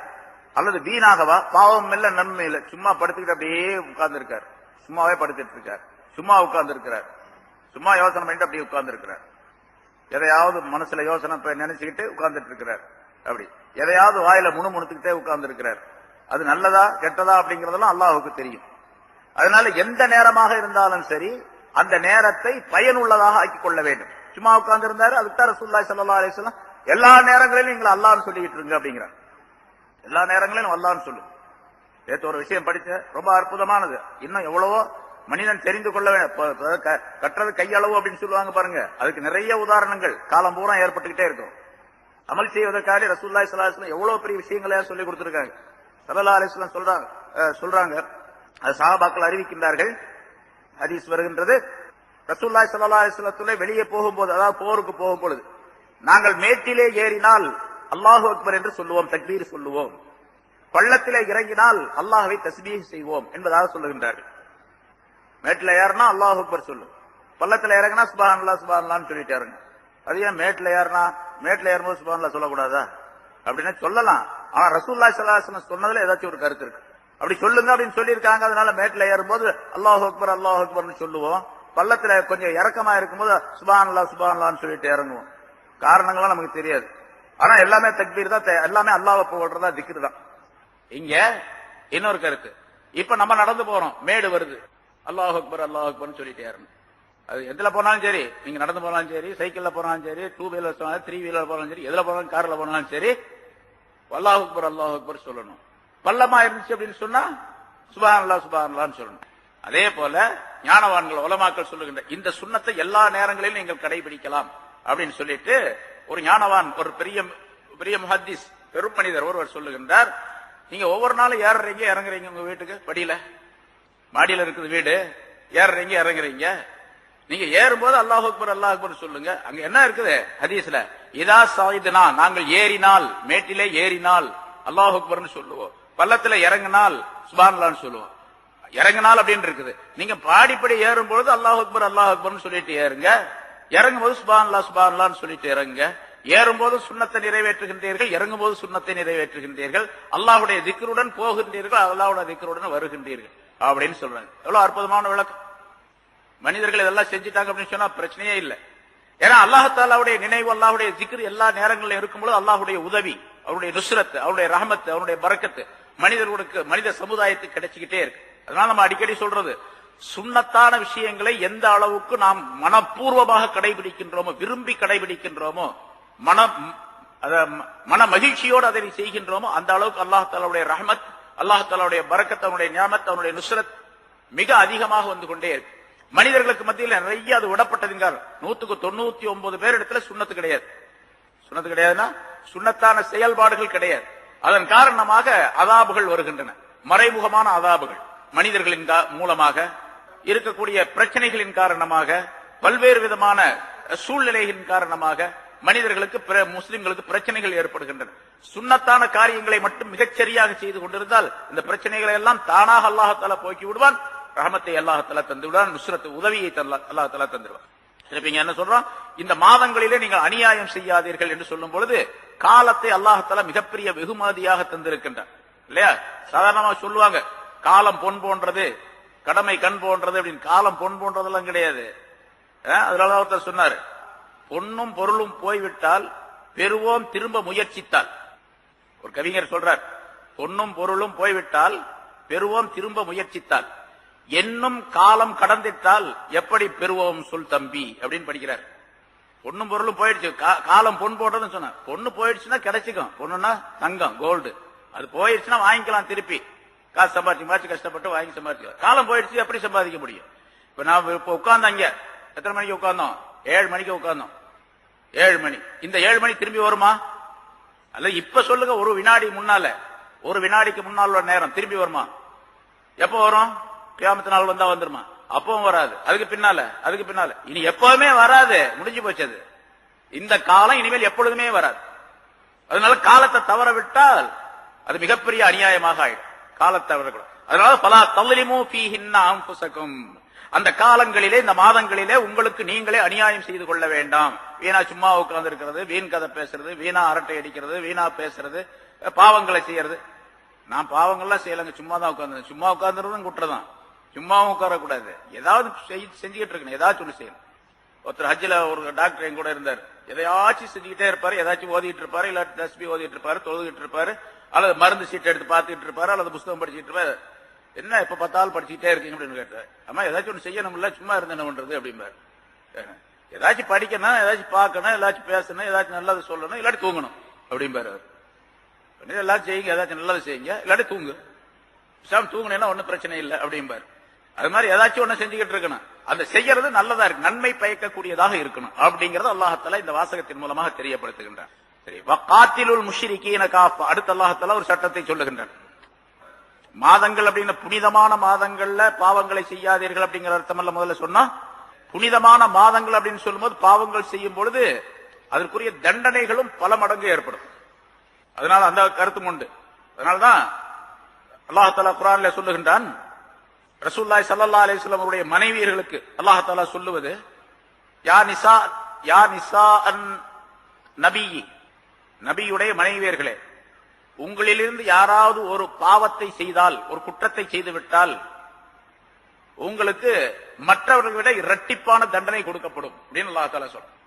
அல்லது வீணாகவா? பாவம் இல்ல நன்மை இல்ல, சும்மா படுத்துக்கிட்டு அப்படியே உட்கார்ந்து இருக்கார், சும்மாவே படுத்துட்டு இருக்கார், சும்மா உட்கார்ந்து இருக்கிறார், சும்மா யோசனை பண்ணிட்டு அப்படியே உட்கார்ந்து இருக்கிறார், எதையாவது மனசுல யோசனை நினைச்சுக்கிட்டு உட்கார்ந்துட்டு இருக்கிறார், அப்படி எதையாவது வாயில முணுமுணுத்துக்கிட்டே உட்கார்ந்து இருக்கிறார். அது நல்லதா கெட்டதா அப்படிங்கறதெல்லாம் அல்லாஹ்வுக்கு தெரியும். அதனால எந்த நேரமாக இருந்தாலும் சரி அந்த நேரத்தை பயனுள்ளதாக ஆக்கிக் கொள்ள வேண்டும். சும்மா உட்கார்ந்து இருந்தாரு, அதுக்கு ரசூலுல்லாஹி ஸல்லல்லாஹு அலைஹி வஸல்லம் எல்லா நேரங்களிலும் நீங்கள் அல்லாஹ்னு சொல்லிட்டு இருங்க அப்படிங்கிறாங்க. எல்லா நேரங்களிலும் அல்லாஹ்னு சொல்லு. நேற்று ஒரு விஷயம் படிச்ச, ரொம்ப அற்புதமானது. இன்னும் எவ்வளவோ மனிதன் தெரிந்து கொள்ள கற்றது கையளவு அப்படின்னு சொல்லுவாங்க பாருங்க. அதுக்கு நிறைய உதாரணங்கள் காலம் பூரா ஏற்பட்டுக்கிட்டே இருக்கும். அமல் செய்வதற்காக ரசூலுல்லாஹி ஸல்லல்லாஹு அலைஹி வஸல்லம் எவ்வளவு பெரிய விஷயங்களை சொல்லி கொடுத்திருக்காங்க. ஸல்லல்லாஹு அலைஹி வஸல்லம் சொல்றாங்க, அது சஹாபாக்கள் அறிவிக்கின்றார்கள். ஹதீஸ் வருகின்றது, ரசூலுல்லாஹி ஸல்லல்லாஹு அலைஹி வஸல்லம் வெளியே போகும்போது, அதாவது போருக்கு போகும்பொழுது, நாங்கள் மேட்டிலே ஏறினால் அல்லாஹு அக்பர் என்று சொல்லுவோம், தக்பீர் சொல்லுவோம். பள்ளத்திலே இறங்கினால் அல்லாஹ்வை தஸ்பீஹ் செய்வோம் என்பதாக சொல்லுகின்றார்கள். மேட்டில ஏறினா அல்லாஹு அக்பர் சொல்லும், பள்ளத்துல இறங்கினா சுப்ஹானல்லாஹ் சுப்ஹானல்லாஹ்னு சொல்லிட்டு இறங்க. அது ஏன் மேட்டில ஏறினா, மேட்டில ஏறும்போது சுப்ஹானல்லாஹ் சொல்லக்கூடாதா? அப்படின்னா சொல்லலாம். ஆனா ரசூலுல்லாஹி ஸல்லல்லாஹு அலைஹி வஸல்லம் சொன்னதுல ஏதாச்சும் ஒரு கருத்து இருக்கு. அப்படி சொல்லுங்க அப்படின்னு சொல்லியிருக்காங்க. அதனால மேட்டில ஏறும்போது அல்லாஹு அக்பர் அல்லாஹு அக்பர்னு சொல்லுவோம், பள்ளத்துல கொஞ்சம் இறக்கமா இருக்கும்போது சுப்ஹானல்லாஹ் சுப்ஹானல்லாஹ்னு சொல்லிட்டு இறங்குவோம். காரணங்கள்லாம் நமக்கு தெரியாது. ஆனா எல்லாமே தக்பீர் தான், எல்லாமே அல்லாஹ்வை புகழ்றதா, திக்ர் தான். இங்க இன்னொரு கருத்து, இப்ப நம்ம நடந்து போறோம், மேடு வருது, அல்லாஹ் அக்பர் அல்லாஹ் அக்பர்னு சொல்லிட்டே இருக்கணும். அது எதுல போனாலும் சரி, நீங்க நடந்து போனாலும் சரி, சைக்கிள்ல போனாலும் சரி, 2 வீலர் போனாலும் 3 வீலர் போனாலும் சரி, எதுல போனாலும் கார்ல போனாலும் சரி, அல்லாஹ் அக்பர் சொல்லணும். பள்ளமா இருந்துச்சு அப்படின்னு சொன்னா சுப்ஹானல்லாஹ் சுப்ஹானல்லாஹ்னு சொல்லணும். அதே போல ஞானவான்கள் உலமாக்கள் சொல்லுகின்ற இந்த சுன்னத்தை எல்லா நேரங்களிலும் நீங்கள் கடைபிடிக்கலாம் அப்படின்னு சொல்லிட்டு, ஒரு ஞானவான், ஒரு பெரிய முஹத்திஸ், பெரும் மனிதர் ஒருவர் சொல்லுகின்றார், நீங்க ஒவ்வொரு நாளும் ஏறுறீங்க இறங்குறீங்க, உங்க வீட்டுக்கு படியில மாடியில இருக்குது வீடு, ஏறுறீங்க இறங்குறீங்க, நீங்க ஏறும்போது அல்லாஹ் அக்பர் சொல்லுங்க. அங்க என்ன இருக்குது ஹதீஸ்ல, இதா சாயிதுனா, நாங்கள் ஏறினால், மேட்டிலே ஏறினால் அல்லாஹ் அக்பர்னு சொல்லுவோம், பள்ளத்துல இறங்கினால் சுப்ஹானல்லாஹ்னு சொல்லுவோம். இறங்கினால் அப்படின்னு இருக்குது. நீங்க பாடிப்படி ஏறும்பொழுது அல்லாஹ் அக்பர்னு சொல்லிட்டு ஏறுங்க, இறங்கும்போது சுப்ஹானல்லாஹ் சுப்ஹானல்லாஹ்னு சொல்லிட்டு இறங்குங்க. ஏறும்போது சுன்னத்தை நிறைவேற்றுகின்றீர்கள், இறங்கும்போது சுன்னத்தை நிறைவேற்றுகின்றீர்கள், அல்லாஹ்வுடைய திக்ருடன் போகின்றீர்கள், அல்லாஹ்வுடைய திக்ருடன் வருகின்றீர்கள் அப்படின்னு சொல்றாங்க. எவ்வளவு அற்புதமான விளக்கம். மனிதர்கள் இதெல்லாம் செஞ்சுட்டாங்க அப்படின்னு சொன்னா பிரச்சனையே இல்லை. ஏன்னா அல்லாஹ்வுடைய நினைவு, அல்லாஹ்வுடைய திக்ர் எல்லா நேரங்களிலும் இருக்கும்போது அல்லாஹ்வுடைய உதவி, அவருடைய நுஸ்ரத், அவருடைய ரஹமத், அவருடைய பரக்கத்து மனிதர்களுக்கு, மனித சமுதாயத்துக்கு கிடைச்சிக்கிட்டே இருக்கு. அதனால நம்ம அடிக்கடி சொல்றது, சுன்னத்தான விஷயங்களை எந்த அளவுக்கு நாம் மனப்பூர்வமாக கடைபிடிக்கின்றோமோ, விரும்பி கடைபிடிக்கின்றோமோ, மன மகிழ்ச்சியோடு அதை செய்கின்றோமோ, அந்த அளவுக்கு அல்லாஹ் தஆலாவுடைய ரஹ்மத், அல்லாஹ் தஆலாவுடைய பரக்கத், அவனுடைய நியாமத், அவனுடைய நுஸ்ரத் மிக அதிகமாக வந்து கொண்டே இருக்கு. மனிதர்களுக்கு மத்தியில் நிறைய அது விடப்பட்டதுங்க. 199 பேர் இடத்துல சுன்னத்து கிடையாது. சுன்னத்து கிடையாதுன்னா சுன்னத்தான செயல்பாடுகள் கிடையாது. அதன் காரணமாக அதாபுகள் வருகின்றன, மறைமுகமான அதாபுகள். மனிதர்களின் மூலமாக இருக்கக்கூடிய பிரச்சனைகளின் காரணமாக, பல்வேறு விதமான சூழ்நிலைகளின் காரணமாக மனிதர்களுக்கு, முஸ்லிம்களுக்கு பிரச்சனைகள் ஏற்படுகின்றன. சுன்னத்தான காரியங்களை மட்டும் மிகச்சரியாக செய்து கொண்டிருந்தால் இந்த பிரச்சனைகளை எல்லாம் தானாக அல்லாஹ் தஆலா போக்கி விடுவான், ரஹமத்தை அல்லாஹ் தஆலா தந்து விடுவான், நுஸ்ரத் உதவியை அல்லாஹ் தஆலா தந்துடுவான். திருப்பிங்க என்ன சொல்றோம், இந்த மாதங்களிலே நீங்கள் அநியாயம் செய்யாதீர்கள் என்று சொல்லும் பொழுது காலத்தை அல்லாஹ் தஆலா மிகப்பெரிய வெகுமதியாக தந்திருக்கின்றான் இல்லையா? சாதாரணமாக சொல்லுவாங்க, காலம் பொன் போன்றது, கடமை கண் போன்றது அப்படின்னு. காலம் பொன் போன்றதெல்லாம் கிடையாது. அதனால ஒருத்தர் சொன்னார், பொன்னும் பொருளும் போய்விட்டால் பெறுவோம் திரும்ப முயற்சித்தால். ஒரு கவிஞர் சொல்றார், பொன்னும் பொருளும் போய்விட்டால் பெறுவோம் திரும்ப முயற்சித்தால், என்னும் காலம் கடந்திட்டால் எப்படி பெறுவோம் சொல் தம்பி அப்படின்னு படிக்கிறார். பொன்னும் பொருளும் போயிடுச்சு, காலம் பொன் போடுறதுன்னு சொன்ன, பொண்ணு போயிடுச்சுன்னா கிடைச்சிக்கும், பொண்ணுன்னா தங்கம் கோல்டு, அது போயிடுச்சுன்னா வாங்கிக்கலாம், திருப்பி காசு சம்பாதிச்சு கஷ்டப்பட்டு வாங்கி சம்பாதிக்கலாம். காலம் போயிடுச்சு எப்படி சம்பாதிக்க முடியும்? இப்ப நான் இப்ப உட்கார்ந்தோம், அங்க எத்தனை மணிக்கு உட்கார்ந்தோம்? 7 மணிக்கு உட்கார்ந்தோம். 7 மணி, இந்த 7 மணி திரும்பி வருமா? அல்ல இப்ப சொல்லுங்க, ஒரு வினாடி முன்னால, ஒரு வினாடிக்கு முன்னால் உள்ள நேரம் திரும்பி வருமா? எப்ப வரும்? கியாமத்து நாள் வந்தா வந்துருமா? அப்பவும் வராது. அதுக்கு பின்னால இனி எப்பவுமே வராது, முடிஞ்சு போச்சு. அது இந்த காலம் இனிமேல் எப்பொழுதுமே வராது. அதனால காலத்தை தவற விட்டால் அது மிகப்பெரிய அநியாயமாக ஆயிடும். காலத்தை தவறக்கூடாது. அதனால பலா தவ்லிமு ஃபீஹின்ன அன்ஃபுஸகும், அந்த காலங்களிலே, இந்த மாதங்களிலே உங்களுக்கு நீங்களே அநியாயம் செய்து கொள்ள வேண்டாம். வீணா சும்மா உட்கார்ந்து இருக்கிறது, வீண் கதை பேசுறது, வீணா அரட்டை அடிக்கிறது, வீணா பேசுறது, பாவங்களை செய்யறது. நான் பாவங்கள்லாம் செய்யலங்க, சும்மா தான் உட்கார்ந்து. சும்மா உட்கார்ந்துறதும் குற்றதான். சும்மாவும் உட்காரக்கூடாது, ஏதாவது செஞ்சுக்கிட்டு இருக்கணும், ஏதாச்சும் ஒண்ணு செய்யணும். ஒருத்தர் ஹஜ்ஜில ஒரு டாக்டர் என் கூட இருந்தார். எதையாச்சும் செஞ்சுக்கிட்டே இருப்பாரு, ஏதாச்சும் ஓதிட்டு இருப்பாரு, இல்ல தஸ்பீ ஓதிட்டு இருப்பாரு, தொழுகிட்டு இருப்பாரு, அல்லது மருந்து சீட்டை எடுத்து பார்த்துட்டு இருப்பாரு, அல்லது புத்தகம் படிச்சுட்டு இருப்பாரு. என்ன எப்ப பார்த்தாலும் படிச்சுக்கிட்டே இருக்கீங்க அப்படின்னு கேட்டார். அம்மா ஏதாச்சும் ஒண்ணு செய்யணும், இல்ல சும்மா இருந்து என்ன பண்றது அப்படிம்பாரு. ஏதாச்சும் படிக்கணும், ஏதாச்சும் பார்க்கணும், ஏதாச்சும் பேசணும், ஏதாச்சும் நல்லது சொல்லணும், இல்லாட்டி தூங்கணும் அப்படிம்பாரு அவர். எல்லாரும் செய்யுங்க, ஏதாச்சும் நல்லது செய்யுங்க, இல்லாட்டி தூங்கு. தூங்கினா ஒன்னும் பிரச்சனை இல்லை அப்படிம்பாரு. அது மாதிரி ஏதாச்சும் ஒண்ணு செஞ்சுக்கிட்டு இருக்கணும். அந்த செய்யறது நல்லதா இருக்கு, நன்மை பயக்கக்கூடியதாக இருக்கணும் அப்படிங்கறது அல்லாஹ்தாலா இந்த வாசகத்தின் மூலமாக தெரியப்படுத்துகின்றான். சரி, வகாத்திலுல் முஷ்ரிகீன காஃபா. அடுத்து அல்லாஹ்தாலா ஒரு சட்டத்தை சொல்லுகின்றான். மாதங்கள் அப்படின்னு புனிதமான மாதங்கள்ல பாவங்களை செய்யாதீர்கள் அப்படிங்கிற அர்த்தமல்ல முதல்ல சொன்னா. புனிதமான மாதங்கள் அப்படின்னு சொல்லும்போது பாவங்கள் செய்யும் பொழுது அதற்குரிய தண்டனைகளும் பல மடங்கு ஏற்படும். அதனால அந்த கருத்தும் உண்டு. அதனால்தான் அல்லாஹ்தாலா குர்ஆன்ல சொல்லுகின்றான், ரசூலுல்லாஹி ஸல்லல்லாஹு அலைஹி வஸல்லம் அவருடைய மனைவியர்களுக்கு அல்லாஹ்தாலா சொல்லுவது, யா நிசா அன் நபி, நபியுடைய மனைவியர்களே, உங்களிலிருந்து யாராவது ஒரு பாவத்தை செய்தால், ஒரு குற்றத்தை செய்துவிட்டால் உங்களுக்கு மற்றவர்களை விட இரட்டிப்பான தண்டனை கொடுக்கப்படும் அப்படின்னு அல்லாஹ்தாலா சொல்றான்.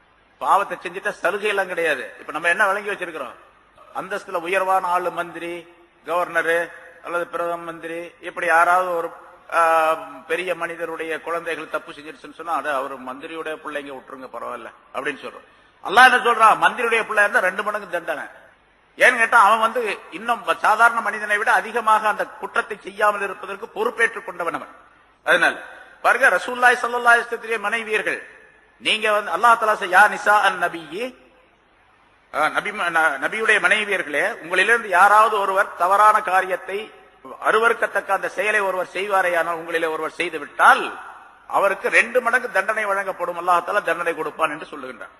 பாவத்தை செஞ்சுட்டா சலுகை எல்லாம் கிடையாது. இப்ப நம்ம என்ன விளங்கி வச்சிருக்கிறோம், அந்தஸ்துல உயர்வான ஆளு, மந்திரி, கவர்னரு அல்லது பிரதம மந்திரி, இப்படி யாராவது ஒரு பெரிய மனிதருடைய குழந்தைகள் தப்பு செஞ்சிருச்சுன்னு சொன்னா, அது அவர் மந்திரியுடைய பிள்ளைங்க விட்டுருங்க பரவாயில்ல அப்படின்னு சொல்றோம். அல்லாஹ் என்ன சொல்றான், மந்திரியுடைய பிள்ளை இருந்தா 2 மடங்கு தண்டனை. ஏன்னு கேட்டா அவன் இன்னும் சாதாரண மனிதனை விட அதிகமாக அந்த குற்றத்தை செய்யாமல் இருப்பதற்கு பொறுப்பேற்றுக் கொண்டவன் அவன். அதனால பாருங்க, ரசூலுல்லாஹி ஸல்லல்லாஹு அலைஹி வஸல்லம் மனைவியர்கள், நீங்க அல்லாஹ் தஆலா யா நிசா அன் நபியி, நபியுடைய மனைவியர்களே, உங்களிலிருந்து யாராவது ஒருவர் தவறான காரியத்தை, அருவருக்கத்தக்க அந்த செயலை ஒருவர் செய்வாரேயானால், உங்களிலே ஒருவர் செய்து விட்டால் அவருக்கு 2 மடங்கு தண்டனை வழங்கப்படும், அல்லாஹ் தஆலா தண்டனை கொடுப்பான் என்று சொல்லுகின்றான்.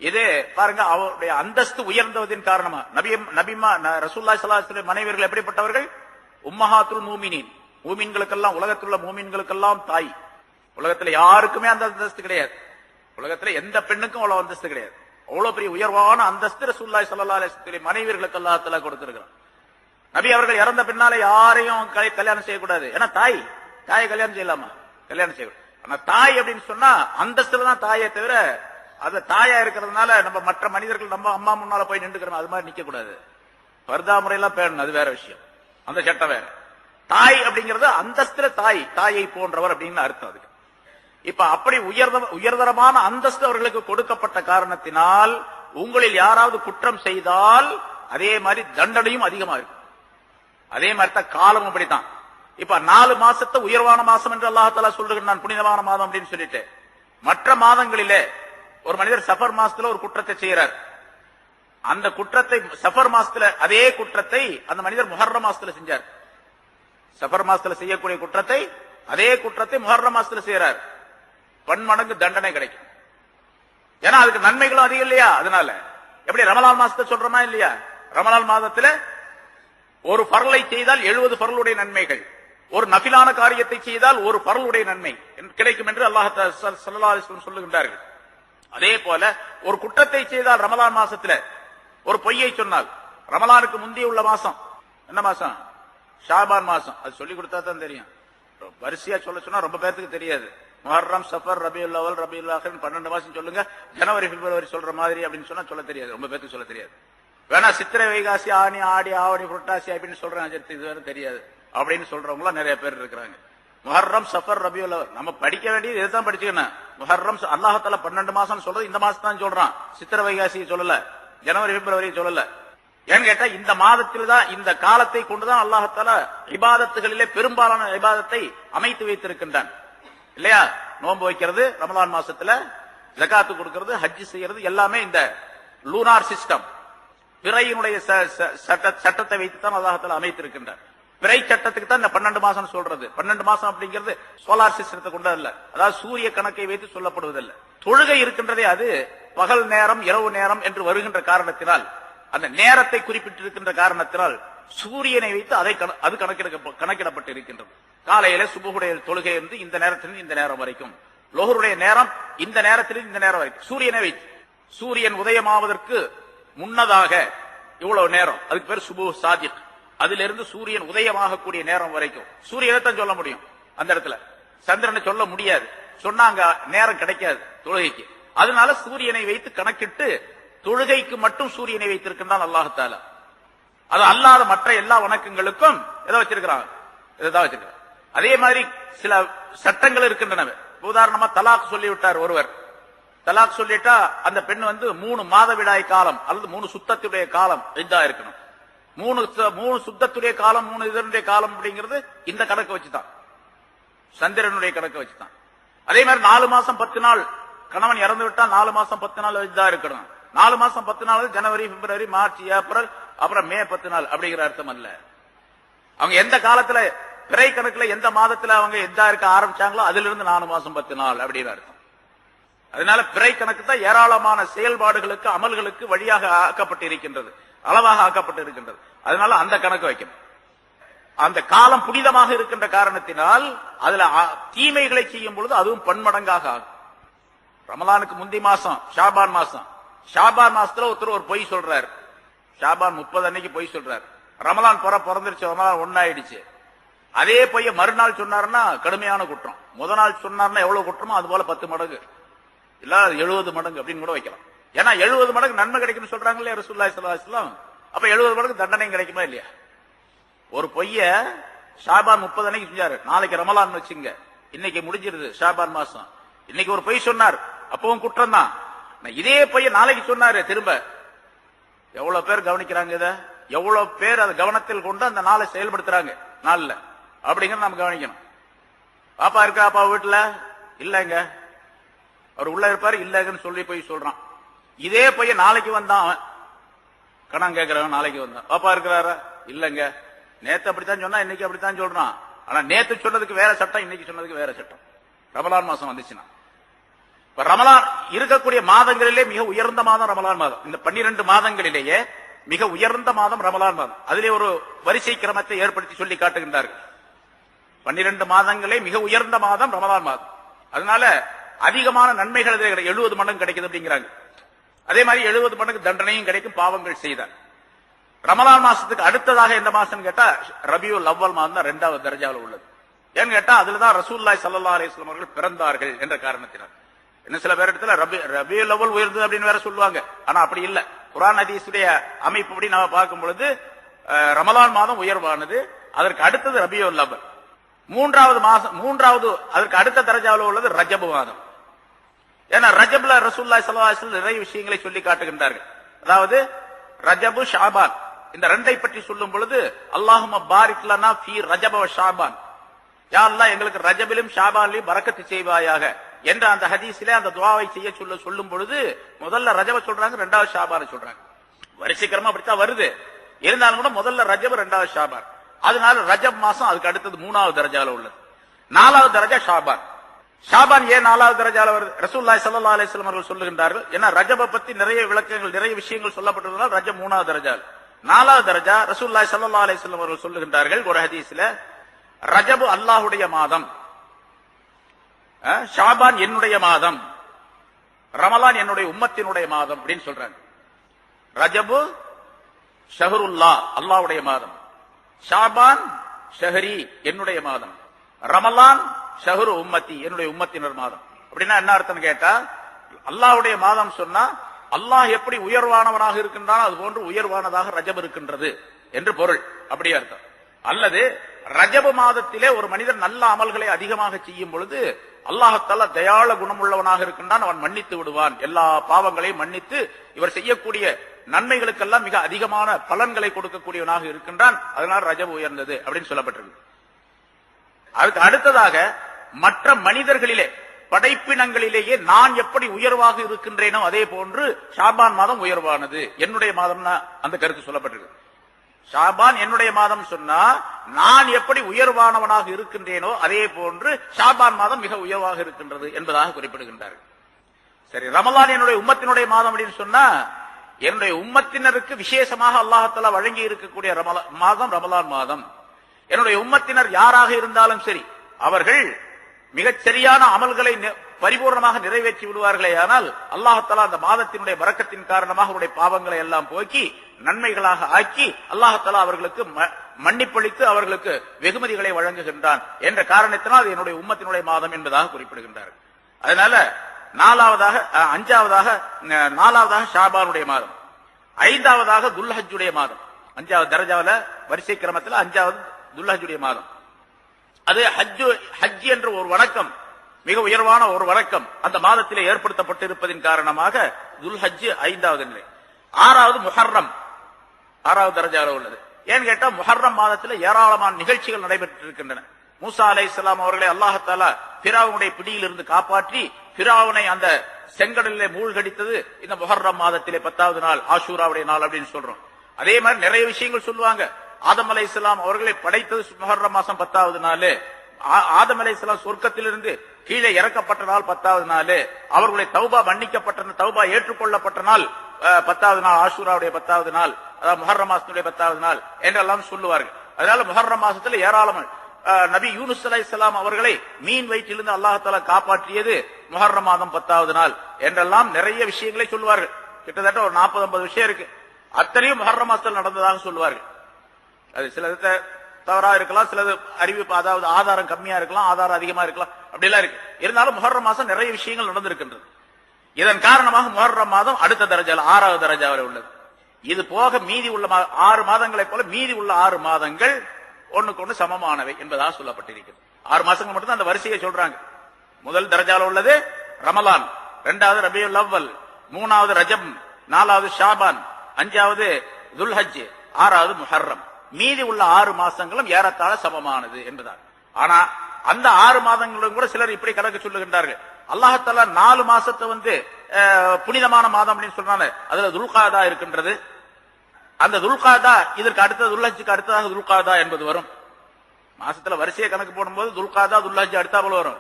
இது பாருங்க, அவருடைய அந்தஸ்து உயர்ந்ததின் காரணமா. ரசூலுல்லாஹி ஸல்லல்லாஹு அலைஹி வஸல்லம் மனைவியர்கள் எப்படிப்பட்டவர்கள்? உம்மஹாத்துல் மூமினீன், மூமின்களுக்கெல்லாம், உலகத்தில் உள்ள மூமின்களுக்கெல்லாம் தாய். உலகத்துல யாருக்குமே அந்த அந்தஸ்து கிடையாது. உலகத்துல எந்த பெண்ணுக்கும் அவ்வளவு அந்தஸ்து கிடையாது. அவ்வளவு பெரிய உயர்வான அந்தஸ்து ரசூலுல்லாஹி ஸல்லல்லாஹு அலைஹி வஸல்லம் மனைவியர்களுக்கு அல்லாஹ் தஆலா கொடுத்திருக்கிறான். நபி அவர்கள் இறந்த பின்னாலே யாரையும் கல்யாணம் செய்யக்கூடாது. ஏன்னா தாயை கல்யாணம் செய்யலாமா? கல்யாணம் செய்யக்கூடாது. ஆனா தாய் அப்படின்னு சொன்னா அந்தஸ்துல தான் தாயை தவிர, அது தாயா இருக்கிறதுனால நம்ம மற்ற மனிதர்கள் நம்ம அம்மா முன்னால போய் நின்றுக்கிறோம், அது மாதிரி நிக்க கூடாது. பர்தா முறையெல்லாம் பேணணும், அது வேற விஷயம், அந்த சட்டம் வேற. தாய் அப்படிங்கிறது அந்தஸ்துல தாயை போன்றவர் அப்படின்னு அர்த்தம் அதுக்கு. இப்ப அப்படி உயர்தரமான அந்தஸ்து அவர்களுக்கு கொடுக்கப்பட்ட காரணத்தினால் உங்களில் யாராவது குற்றம் செய்தால் அதே மாதிரி தண்டனையும் அதிகமா இருக்கும். அதே மாதிரி தான் காலம் அப்படித்தான். இப்ப 4 மாசத்தை உயர்வான மாசம் என்று அல்லாஹ் தஆலா சொல்லுகிறான், புனிதமான மாதம் அப்படின்னு சொல்லிட்டு. மற்ற மாதங்களிலே ஒரு மனிதர் சஃபர் மாசத்துல ஒரு குற்றத்தை செய்யறார். அந்த குற்றத்தை சஃபர் மாசத்துல, அதே குற்றத்தை அந்த மனிதர் முஹர்ரம் மாசத்துல செஞ்சார். சஃபர் மாசத்துல செய்யக்கூடிய குற்றத்தை, அதே குற்றத்தை முஹர்ரம் மாசத்துல செய்யறார், பன்மடங்கு தண்டனை கிடைக்கும். ஏன்னா அதுக்கு நன்மைகளும் அதிகம் இல்லையா? அதனால எப்படி ரமலான் மாசத்தை சொல்றோமா இல்லையா? ரமலான் மாதத்துல ஒரு பரலை செய்தால் 70 பரலுடைய நன்மைகள், ஒரு நஃபிலான காரியத்தை செய்தால் ஒரு பரலுடைய நன்மை கிடைக்கும் என்று அல்லாஹ் ஸல்லல்லாஹு அலைஹி வஸல்லம் சொல்லுகின்றார்கள். அதே போல ஒரு குற்றத்தை செய்தால் ரமலான் மாசத்துல, ஒரு பொய்யை சொன்னால், ரமலானுக்கு முந்தைய உள்ள மாசம் என்ன மாசம்? ஷாபான் மாசம். அது சொல்லி கொடுத்தா தான் தெரியும். வரிசையா சொல்ல சொன்னா ரொம்ப பேருக்கு தெரியாது. முஹர்ரம், சஃபர், ரபியுல் அவல், ரபியுல் ஆஹிர் 12 மாசம் சொல்லுங்க, ஜனவரி பிப்ரவரி சொல்ற மாதிரி அப்படின்னு சொன்னா சொல்ல தெரியாது, ரொம்ப பேருக்கு சொல்ல தெரியாது. வேணா சித்திரை, வைகாசி, ஆனி, ஆடி, ஆவணி, புரட்டாசி அப்படின்னு சொல்றேன், இது வேற தெரியாது அப்படின்னு சொல்றவங்க நிறைய பேர் இருக்கிறாங்க. முஹர்ரம், சஃபர், ரபியுல் அவல் நம்ம படிக்க வேண்டியது இதுதான் படிச்சுக்கணும். முஹர்ரம் அல்லாஹ் தஆலா 12 மாசம் சொல்றது இந்த மாசம் தான் சொல்றான், சித்திரை வைகாசி சொல்லல, ஜனவரி பிப்ரவரி சொல்லல. ஏன்னு கேட்டா இந்த மாதத்தில் தான், இந்த காலத்தை கொண்டுதான் அல்லாஹ் தஆலா இபாதத்துகளிலே பெரும்பாலான இபாதத்தை அமைத்து வைத்திருக்கின்றான் இல்லையா? நோன்பு வைக்கிறது ரமலான் மாசத்துல, ஜகாத்து கொடுக்கிறது, ஹஜ் செய்யறது எல்லாமே இந்த லூனார் சிஸ்டம், பிறையினுடைய சட்டத்தை வைத்துத்தான் அல்லாஹ் தஆலா அமைத்திருக்கின்றார். பிறை சட்டத்துக்கு தான் இந்த 12 மாசம் சொல்றது. 12 மாசம் அப்படிங்கிறது சோலார் சிஸ்டத்தை கொண்டு அல்ல, அதாவது சூரிய கணக்கை வைத்து சொல்லப்படுவதில்லை. தொழுகை இருக்கின்றதே அது பகல் நேரம், இரவு நேரம் என்று வருகின்ற காரணத்தினால், அந்த நேரத்தை குறிப்பிட்டிருக்கின்ற காரணத்தினால் சூரியனை வைத்து அது கணக்கிடப்பட்டு இருக்கின்றது. காலையில சுபஹுடைய தொழுகை இருந்து இந்த நேரத்திலிருந்து இந்த நேரம் வரைக்கும், லோஹருடைய நேரம் இந்த நேரத்திலிருந்து இந்த நேரம் வரைக்கும் சூரியனை வைத்து, சூரியன் உதயமாவதற்கு முன்னதாக இவ்வளவு நேரம், அதுக்கு பேர் சுபு சாதிக். அதிலிருந்து சூரியன் உதயமாகக்கூடிய நேரம் வரைக்கும் சூரியனை தான் சொல்ல முடியும். அந்த இடத்துல சந்திரனை சொல்ல முடியாது, சொன்னாங்க நேரம் கிடைக்காது தொழுகைக்கு. அதனால சூரியனை வைத்து கணக்கிட்டு தொழுகைக்கு மட்டும் சூரியனை வைத்திருக்கின்றான் அல்லாஹ் தஆலா. அது அல்லாத மற்ற எல்லா வணக்கங்களுக்கும் எதை வச்சிருக்கிறாங்க? இதுதான் வச்சிருக்கிறாங்க. அதே மாதிரி சில சட்டங்கள் இருக்கின்றன. உதாரணமா தலாக் சொல்லிவிட்டார் ஒருவர், தலாக் சொல்லிட்டா அந்த பெண் 3 மாதவிடாய் காலம் அல்லது 3 சுத்தத்துடைய காலம் இதா இருக்கணும். 3 சுத்தத்துடைய காலம் 3 இதனுடைய காலம் அப்படிங்கிறது இந்த கணக்கு வச்சுதான், சந்திரனுடைய கணக்கு வச்சுதான். அதே மாதிரி 4 மாசம் 10 நாள் கணவன் இறந்து விட்டா 4 மாசம் 10 நாள் இதா இருக்கணும். 4 மாசம் 10 நாள் ஜனவரி, பிப்ரவரி, மார்ச், ஏப்ரல், அப்புறம் மே 10 நாள் அப்படிங்கிற அர்த்தம் அல்ல. அவங்க எந்த காலத்துல பிறை கணக்குல எந்த மாதத்துல அவங்க எதா இருக்க ஆரம்பிச்சாங்களோ அதுல இருந்து 4 மாசம் 10 நாள் அப்படின்னு அர்த்தம். அதனால பிறை கணக்கு தான் ஏராளமான செயல்பாடுகளுக்கு அமல்களுக்கு வழியாக ஆக்கப்பட்டு இருக்கின்றது, அளவாக ஆக்கப்பட்டு இருக்கின்றது. அதனால அந்த கணக்கு வைக்கணும். அந்த காலம் புனிதமாக இருக்கின்ற காரணத்தினால் அதுல தீமைகளை செய்யும் பொழுது அதுவும் பன்மடங்காக ஆகும். ரமலானுக்கு முந்தி மாசம் ஷாபான் மாசம், ஷாபான் மாசத்துல ஒருத்தர் ஒரு பொய் சொல்றாரு, ஷாபான் 30 அன்னைக்கு பொய் சொல்றாரு. ரமலான் பிறந்துருச்சு, ரமலான் ஒன்னாயிடுச்சு. அதே பொய்ய மறுநாள் சொன்னாருன்னா கடுமையான குற்றம், முத நாள் சொன்னார்னா எவ்வளவு குற்றமோ அது போல 10 மடங்கு இல்ல 70 மடங்கு அப்படின்னு கூட வைக்கலாம். ஏன்னா 70 மடங்கு நன்மை கிடைக்கும்னு சொல்றாங்க இல்லையா ரசூலுல்லாஹி ஸல்லல்லாஹு அலைஹி வஸல்லம். அப்ப 70 மடங்கு தண்டனை கிடைக்குமா இல்லையா? ஒரு பொய்ய ஷாபான் 30 அன்னைக்கு செஞ்சாரு, நாளைக்கு ரமலான் வச்சுங்க, இன்னைக்கு முடிஞ்சிருது ஷாபான் மாசம், இன்னைக்கு ஒரு பொய் சொன்னார், அப்பவும் குற்றம் தான். இதே பொய்ய நாளைக்கு சொன்னாரு திரும்ப, எவ்வளவு பேர் கவனிக்கிறாங்க இத, எவ்வளவு பேர் அதை கவனத்தில் கொண்டு அந்த நாளை செயல்படுத்துறாங்க நாள்ல அப்படிங்கறத நம்ம கவனிக்கணும். பாப்பா இருக்கா, அப்பா வீட்டுல இல்லங்க, அவர் உள்ள இருப்பாரு, இல்லங்கன்னு சொல்லி போய் சொல்றான். இதே பொய்ய நாளைக்கு வந்தான், அவன் கணம் கேட்கிறவன் நாளைக்கு வந்தான், பாப்பா இருக்கிறாரா, இல்லங்க, நேத்து அப்படித்தான் சொன்னா இன்னைக்கு அப்படித்தான் சொல்றான். ஆனா நேத்து சொன்னதுக்கு வேற சட்டம், இன்னைக்கு சொன்னதுக்கு வேற சட்டம். ரமலான் மாசம் வந்துச்சுன்னா, இப்ப ரமலான் இருக்கக்கூடிய மாதங்களிலே மிக உயர்ந்த மாதம் ரமலான் மாதம். இந்த 12 மாதங்களிலேயே மிக உயர்ந்த மாதம் ரமலான் மாதம். அதிலே ஒரு வரிசை கிரமத்தை ஏற்படுத்தி சொல்லி காட்டுகின்றார்கள். 12 மாதங்களே மிக உயர்ந்த மாதம் ரமலான் மாதம். அதனால அதிகமான நன்மைகள் 70 மடங்கு கிடைக்குது அப்படிங்கிறாங்க. அதே மாதிரி 70 மடங்கு தண்டனையும் கிடைக்கும் பாவங்கள் செய்தார். ரமலான் மாசத்துக்கு அடுத்ததாக எந்த மாசம் கேட்டா ரபியுல் அவ்வல் மாதம் தான் 2வது தரஜாவில் உள்ளது. ஏன்னு கேட்டா அதுலதான் ரசூலுல்லாஹி ஸல்லல்லாஹு அலைஹி வஸல்லம் அவர்கள் பிறந்தார்கள் என்ற காரணத்தினால். இன்னும் சில பேர் இடத்துல ரபியுல் அவ்வல் உயர்ந்தது அப்படின்னு வேற சொல்லுவாங்க. ஆனா அப்படி இல்ல, குர்ஆன் ஹதீஸுடைய அமைப்பு படி நாம பார்க்கும் பொழுது ரமலான் மாதம் உயர்வானது, அதற்கு அடுத்தது ரபியுல் அவ்வல். 3வது மாசம், 3வது அதற்கு அடுத்த தரஜாவில் உள்ளது ரஜப் மாதம். ஏன்னா ரஜப்ல ரசூலுல்லாஹி ஸல்லல்லாஹு அலைஹி வஸல்லம் நிறைய விஷயங்களை சொல்லி காட்டுகின்றார்கள். அதாவது ரஜபு ஷாபான் இந்த ரெண்டை பற்றி சொல்லும் பொழுது அல்லாஹும்ம பாரிக் லனா ஃபீ ரஜப வ ஷாபான், யா அல்லாஹ் எங்களுக்கு ரஜபிலும் ஷாபானிலும் பரக்கத்து செய்வாயாக என்ற அந்த ஹதீஸிலே அந்த துஆவை செய்ய சொல்லும் பொழுது முதல்ல ரஜப சொல்றாங்க, 2வது ஷாபான் சொல்றாங்க. வரிசைக்கிரமா அப்படித்தான் வருது. இருந்தாலும் கூட முதல்ல ரஜப், 2வது ஷாபான். அதனால ரஜப் மாசம் அதுக்கு அடுத்தது 3வது தரஜால உள்ளது. 4வது தரஜா ஷாபான். ஷாபான் ஏன் 4வது தரஜால வருது? ரசூலுல்லாஹி ஸல்லல்லாஹு அலைஹி வஸல்லம் அவர்கள் சொல்லுகின்றார்கள், ஏன்னா ரஜப பத்தி நிறைய விளக்கங்கள் நிறைய விஷயங்கள் சொல்லப்பட்டிருந்தால் ரஜப் 3வது தரஜா. 4வது தரஜா ரசூலுல்லாஹி ஸல்லல்லாஹு அலைஹி வஸல்லம் அவர்கள் சொல்லுகின்றார்கள் ஒரு ஹதீஸ்ல, ரஜபு அல்லாஹ்வுடைய மாதம், ஷாபான் என்னுடைய மாதம், ரமலான் என்னுடைய உம்மத்தினுடைய மாதம் அப்படின்னு சொல்றாங்க. ரஜபு ஷஹருல்லா அல்லாஹ்வுடைய மாதம், ஷாபான் ஷஹரி என்னுடைய மாதம், ரமலான் ஷஹரு உம்மத்தி என்னுடைய உம்மத்தினர் மாதம். அப்படின்னா என்ன அர்த்தம் கேட்டா, அல்லாஹ்வுடைய மாதம் சொன்னா அல்லாஹ் எப்படி உயர்வானவனாக இருக்கின்றான் அது போன்று உயர்வானதாக ரஜப் இருக்கின்றது என்று பொருள், அப்படியே அர்த்தம். அல்லது ரஜப மாதத்திலே ஒரு மனிதன் நல்ல அமல்களை அதிகமாக செய்யும் பொழுது அல்லாஹ்தாலா தயாள குணமுள்ளவனாக இருக்கின்றான், அவன் மன்னித்து விடுவான், எல்லா பாவங்களையும் மன்னித்து இவர் செய்யக்கூடிய நன்மைகளுக்கெல்லாம் மிக அதிகமான பலன்களை கொடுக்கக்கூடியவனாக இருக்கின்றான். அதனால ரஜப் உயர்ந்தது அப்படின்னு சொல்லப்பட்டிருக்கு. அதுக்கு அடுத்ததாக மற்ற மனிதர்களிலே படைப்பினங்களிலேயே நான் எப்படி உயர்வாக இருக்கின்றேனோ அதே போன்று ஷாபான் மாதம் உயர்வானது என்னுடைய மாதம்னா அந்த கருத்து சொல்லப்பட்டிருக்கு. ஷாபான் என்னுடைய மாதம் சொன்னா நான் எப்படி உயர்வானவனாக இருக்கின்றேனோ அதே போன்று ஷாபான் மாதம் மிக உயர்வாக இருக்கின்றது என்பதாக குறிப்பிடுகின்றார்கள். சரி, ரமலான் என்னுடைய உம்மத்தினுடைய மாதம் அப்படின்னு சொன்னா என்னுடைய உம்மத்தினருக்கு விசேஷமாக அல்லாஹ்தஆலா வழங்கி இருக்கக்கூடிய மாதம் ரமலான் மாதம். என்னுடைய உம்மத்தினர் யாராக இருந்தாலும் சரி அவர்கள் மிகச் சரியான அமல்களை பரிபூர்ணமாக நிறைவேற்றி விடுவார்களே, ஆனால் அல்லாஹ்தஆலா அந்த மாதத்தினுடைய பரக்கத்தின் காரணமாக அவருடைய பாவங்களை எல்லாம் போக்கி நன்மைகளாக ஆக்கி அல்லாஹ்தஆலா அவர்களுக்கு மன்னிப்பளித்து அவர்களுக்கு வெகுமதிகளை வழங்குகின்றான் என்ற காரணத்தினால் அது என்னுடைய உம்மத்தினுடைய மாதம் என்பதாக குறிப்பிடுகின்றார்கள். அதனால நாலாவதாக ஷாபானுடைய மாதம், 5வதாக துல்ஹஜ்ஜுடைய மாதம். 5வது தரஜாவில வரிசை கிரமத்தில் 5வது துல்ஹஜ்ஜுடைய மாதம். அது ஹஜ் என்ற ஒரு வணக்கம் மிக உயர்வான ஒரு வழக்கம் அந்த மாதத்திலே ஏற்படுத்தப்பட்டிருப்பதின் காரணமாக துல்ஹஜ் 5வது நிலை. 6வது முஹர்ரம் 6வது தரஜால உள்ளது. ஏன்னு கேட்டா முஹர்ரம் மாதத்தில் ஏராளமான நிகழ்ச்சிகள் நடைபெற்றிருக்கின்றன. மூசா அலைஹிஸ்ஸலாம் அவர்களை அல்லாஹ் தஆலா ஃபிரௌனுடைய பிடியில் இருந்து காப்பாற்றி ஃபிரௌனை அந்த செங்கடலிலே மூழ்கடித்தது இந்த முஹர்ரம் மாதத்திலே 10வது நாள், ஆஷூராவுடைய நாள் அப்படின்னு சொல்றோம். அதே மாதிரி நிறைய விஷயங்கள் சொல்லுவாங்க. ஆதம் அலைஹிஸ்ஸலாம் அவர்களை படைத்தது முஹர்ரம் மாசம் 10வது நாள். ஆதம் அலைஹிஸ்ஸலாம் சொர்க்கத்திலிருந்து கீழே இறக்கப்பட்ட நாள் 10வது நாள். அவர்களுடைய தௌபா மன்னிக்கப்பட்ட, தௌபா ஏற்றுக்கொள்ளப்பட்ட நாள் 10வது நாள், ஆஷூராவுடைய 10வது நாள், அதாவது முஹர்ரம் மாசத்துடைய 10வது நாள் என்றெல்லாம் சொல்லுவார்கள். அதனால முஹர்ரம் மாசத்துல ஏராளமான நபி யூனுஸ் அலைஹிஸ்ஸலாம் அவர்களை மீன் வயிற்றிலிருந்து அல்லாஹ் தஆலா காப்பாற்றியது முஹர்ரம் மாதம் 10வது நாள் என்றெல்லாம் நிறைய விஷயங்களை சொல்வார்கள். கிட்டத்தட்ட ஒரு 40-50 விஷயம் இருக்கு. அத்தனையும் முஹர்ரம் மாசத்தில் நடந்ததாக சொல்வார்கள். அது சிலது தவறா இருக்கலாம், சிலது அறிவிப்பு, அதாவது ஆதாரம் கம்மியா இருக்கலாம், ஆதாரம் அதிகமா இருக்கலாம், அப்படிலாம் இருக்கு. இருந்தாலும் முஹர்ரம் மாசம் நிறைய விஷயங்கள் நடந்திருக்கின்றது. இதன் காரணமாக முஹர்ரம் மாதம் அடுத்த தரஜால 6வது தரஜாவில் உள்ளது. இது போக மீதி உள்ள 6 மாதங்களை போல மீதி உள்ள 6 மாதங்கள் ஒண்ணுக்கு ஒண்ணு சமமானவை என்பதாக சொல்லப்பட்டிருக்கிறது. 6 மாசங்கள் மட்டும் தான் அந்த வரிசையை சொல்றாங்க. முதல் தரஜால உள்ளது ரமலான், 2வது ரபியுல் அவ்வல், 3வது ரஜப், 4வது ஷாபான், 5வது துல்ஹஜ், 6வது முஹர்ரம். மீதி உள்ள 6 மாசங்களும் ஏறத்தாழ சமமானது என்பதாக. ஆனா அந்த 6 மாதங்களும் கூட சிலர் இப்படி கணக்கு சொல்லுகின்றார்கள். அல்லாஹ் தஆலா 4 மாசத்தை புனிதமான மாதம் அப்படின்னு சொல்றாங்க. அதுல துல்காதா இருக்கின்றது. அந்த துல்காதா இதற்கு அடுத்த துல்ஹஜ்ஜுக்கு அடுத்ததாக துல்காதா என்பது வரும். மாசத்துல வரிசையை கணக்கு போடும்போது துல்காதா துல்ஹஜ் அடுத்தாப்புல வரும்.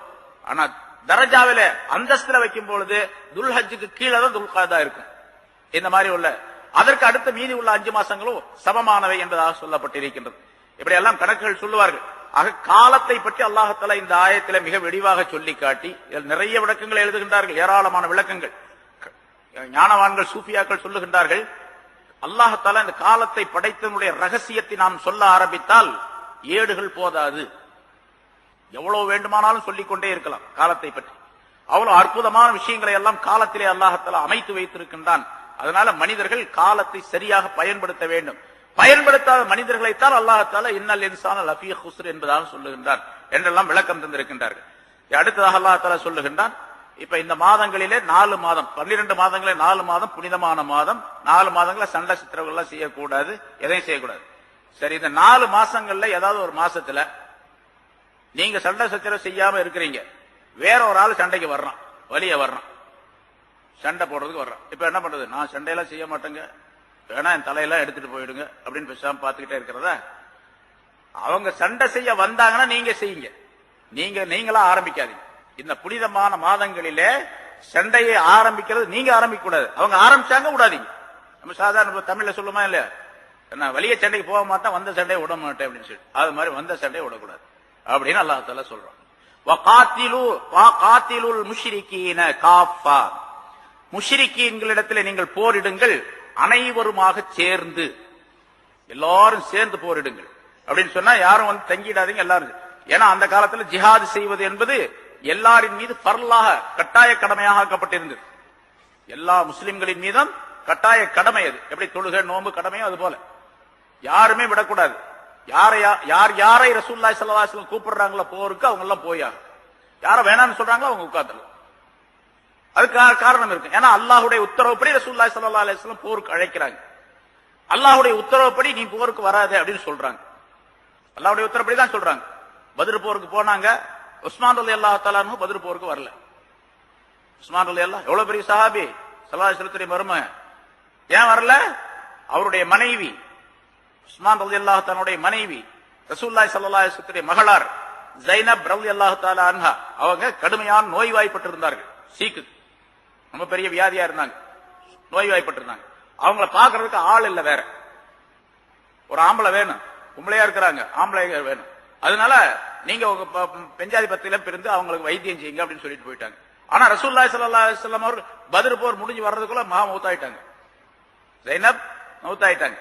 ஆனா தரஜாவில அந்தஸ்துல வைக்கும் பொழுது துல்ஹஜ்ஜுக்கு கீழே தான் துல்காதா இருக்கும். இந்த மாதிரி உள்ள அதற்கு அடுத்த மீதி உள்ள 5 மாசங்களும் சமமானவை என்பதாக சொல்லப்பட்டிருக்கின்றது. இப்படி எல்லாம் கணக்குகள் சொல்லுவார்கள். ஆக காலத்தை பற்றி அல்லாஹ் தஆலா இந்த ஆயத்தில மிக வெடிவாக சொல்லி காட்டி நிறைய விளக்கங்களை எழுதுகின்றார்கள். ஏராளமான விளக்கங்கள் ஞானவான்கள் சூஃபியாக்கள் சொல்லுகின்றார்கள். அல்லாஹ் தஆலா இந்த காலத்தை படைத்தனுடைய ரகசியத்தை நாம் சொல்ல ஆரம்பித்தால் ஏடுகள் போதாது. எவ்வளவு வேண்டுமானாலும் சொல்லிக்கொண்டே இருக்கலாம் காலத்தை பற்றி. அவ்வளவு அற்புதமான விஷயங்களை எல்லாம் காலத்திலே அல்லாஹ் தஆலா அமைத்து வைத்திருக்கின்றான். அதனால மனிதர்கள் காலத்தை சரியாக பயன்படுத்த வேண்டும். பயன்படுத்தாத மனிதர்களைத்தான் அல்லாஹ் தஆலா இன்னல் இன்சான லஃபீ குஸ்ர் என்பதாக சொல்லுகின்றான் என்றெல்லாம் விளக்கம் தந்திருக்கின்றார்கள். அடுத்ததாக அல்லாஹ் தஆலா சொல்லுகின்றான், இப்ப இந்த மாதங்களிலே 4 மாதம், 12 மாதங்களே 4 மாதம் புனிதமான மாதம். 4 மாதங்கள சண்டை சித்திரவர்கள் எல்லாம் செய்யக்கூடாது, எதையும் செய்யக்கூடாது. சரி, இந்த 4 மாசங்கள்ல ஏதாவது ஒரு மாசத்துல நீங்க சண்டை சச்சரவு செய்யாம இருக்கிறீங்க, வேற ஒரு ஆள் சண்டைக்கு வர்றான், வலிய வர்றான், சண்டை போடுறதுக்கு வர்றான். இப்ப என்ன பண்றது? நான் சண்டையெல்லாம் செய்ய மாட்டேங்க, வேணா என் தலையெல்லாம் எடுத்துட்டு போயிடுங்க அப்படின்னு பேசாம பாத்துக்கிட்டே இருக்கிறதா? அவங்க சண்டை செய்ய வந்தாங்கன்னா நீங்க செய்யுங்க, நீங்களா ஆரம்பிக்காதீங்க. இந்த புனிதமான மாதங்களிலே சண்டையை ஆரம்பிக்கிறது நீங்க ஆரம்பிக்க கூடாது, அவங்க ஆரம்பிச்சாங்க விடாதீங்க. நம்ம சாதாரண தமிழ்ல சொல்லுமா இல்லையா, நான் வலிய சண்டைக்கு போக மாட்டேன், வந்த சண்டையை விட மாட்டேன் அப்படின்னு சொல்லி, அது மாதிரி வந்த சண்டையை விடக்கூடாது அப்படின்னு அல்லாஹ் தஆலா சொல்றான். வகாத்திலுல் முஷ்ரிகீன காஃபா, முஷ்ரிகீன்களிடத்தில் நீங்கள் போரிடுங்கள் அனைவருமாக சேர்ந்து, எல்லாரும் சேர்ந்து போரிடுங்கள் அப்படின்னு சொன்னா யாரும் தங்கிடாதீங்க எல்லாரும். ஏன்னா அந்த காலத்துல ஜிஹாது செய்வது என்பது எல்லாரின் மீது பர்லாக கட்டாய கடமையாக ஆக்கப்பட்டிருந்தது. எல்லா முஸ்லிம்களின் மீதும் கட்டாய கடமை. அது எப்படி தொழுகை நோன்பு கடமையோ அது போல யாருமே விடக்கூடாது. யாரை ரசூலுல்லாஹி ஸல்லல்லாஹு அலைஹி வஸல்லம் கூப்பிடுறாங்களோ போருக்கு அவங்க எல்லாம் போயாங்க. யார வேணாம்னு சொல்றாங்களோ அவங்க உட்கார்ந்துடலாம். அதுக்கு காரணம் இருக்கு. ஏன்னா அல்லாஹ்வுடைய உத்தரவுப்படி ரசூலுல்லாஹி ஸல்லல்லாஹு அலைஹி வஸல்லம் போருக்கு அழைக்கிறாங்க. அல்லாஹ்வுடைய உத்தரவுப்படி நீ போருக்கு வராதே அப்படின்னு சொல்றாங்க. அல்லாஹ்வுடைய உத்தரவுப்படி தான் சொல்றாங்க. பத்ர் போருக்கு போனாங்க. உஸ்மான் ரலியல்லாஹு தஆலா அன்ஹு பத்ர் போருக்கு வரல. உஸ்மான் ரலியல்லாஹு எவ்வளவு பெரிய சஹாபி, ஸல்லல்லாஹு அலைஹி வஸல்லம் மருமகன், ஏன் வரல? அவருடைய மனைவி உஸ்மான் ரலியல்லாஹு தஆலாவுடைய மனைவி ரசூலுல்லாஹி ஸல்லல்லாஹு அலைஹி வஸல்லம் மகளார் ஸைனப் ரலியல்லாஹு தஆலா அன்ஹா அவங்க கடுமையான நோய்வாய்ப்பட்டிருந்தார்கள். சீக்கு ரொம்ப பெரிய வியாதியா இருந்தாங்க, நோய்வாய்ப்பட்டிருந்தாங்க. அவங்கள பாக்குறதுக்கு ஆள் இல்ல, வேற ஒரு ஆம்பளை வேணும், பொம்பளையா இருக்கிறாங்க, ஆம்பளை வேணும். அதனால நீங்க உங்க பெஞ்சாதிபத்தியில பிரிந்து அவங்களுக்கு வைத்தியம் செய்யுங்க அப்படின்னு சொல்லிட்டு போயிட்டாங்க. ஆனா ரசூலுல்லாஹி ஸல்லல்லாஹு அலைஹி வஸல்லம் அவர் பத்ர் போர் முடிஞ்சு வர்றதுக்குள்ள மௌத்தாயிட்டாங்க, ஸைனப் மௌத்தாயிட்டாங்க.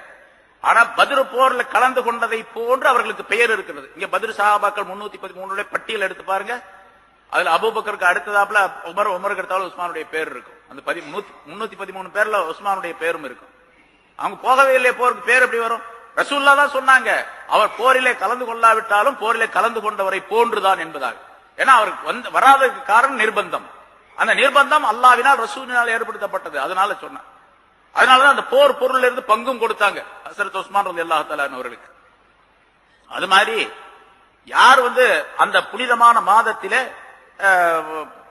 ஆனா பத்ர் போர்ல கலந்து கொண்டதை போன்று அவர்களுக்கு பெயர் இருக்கிறது. இங்க பத்ர் சஹாபாக்கள் 313 பட்டியல் எடுத்து பாருங்க. அதுல அபூபக்கருக்கு அடுத்ததாப்புல உமருக்கு அடுத்தாலும் உஸ்மானுடைய பேர் இருக்கும். அந்த 313 பேர்ல உஸ்மானுடைய பேரும் இருக்கும். அவங்க போகவே இல்லை போருக்கு, பேர் எப்படி வரும்? ரசூலுல்லாஹ் தான் சொன்னாங்க, அவர் போரிலே கலந்து கொள்ளாவிட்டாலும் போரிலே கலந்து கொண்டவரை போன்றுதான் என்பதாக. ஏன்னா அவருக்கு வராததுக்கு காரணம் நிர்பந்தம். அந்த நிர்பந்தம் அல்லாஹ்வினால் ரசூலினால் ஏற்படுத்தப்பட்டது. அதனால சொன்ன. அதனாலதான் அந்த போர் பொருள்ல இருந்து பங்கும் கொடுத்தாங்க ஹஸ்ரத் உஸ்மான் ரலியல்லாஹு தஆலா அவர்களுக்கு. அது மாதிரி யார் அந்த புனிதமான மாதத்திலே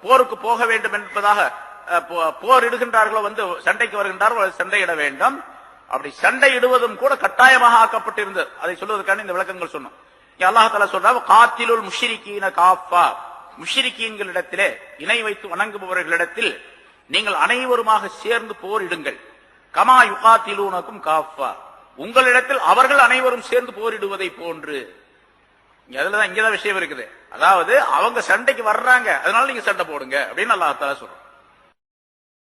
போருக்கு போக வேண்டும் என்பதாக போர் இடுகின்றார்களோ, சண்டைக்கு வருகின்றார்களோ சண்டையிட வேண்டும். அப்படி சண்டையிடுவதும் கூட கட்டாயமாக ஆக்கப்பட்டிருந்தது. அதை சொல்வதற்கான இந்த விளக்கங்கள் சொன்னோம். அல்லாஹ் தஆலா சொல்றார், காத்திலுல் முஷ்ரிகீன காஃபா, முஷ்ரிகீன்களிடத்திலே இணை வைத்து வணங்குபவர்களிடத்தில் நீங்கள் அனைவருமாக சேர்ந்து போரிடுங்கள். கமா யுகாத்திலூனக்கும் காஃபா, உங்களிடத்தில் அவர்கள் அனைவரும் சேர்ந்து போரிடுவதை போன்று. இங்கதான் விஷயம் இருக்குது. அதாவது அவங்க சண்டைக்கு வர்றாங்க, அதனால நீங்க சண்டை போடுங்க அப்படின்னு அல்லாஹ் தஆலா சொல்றான்.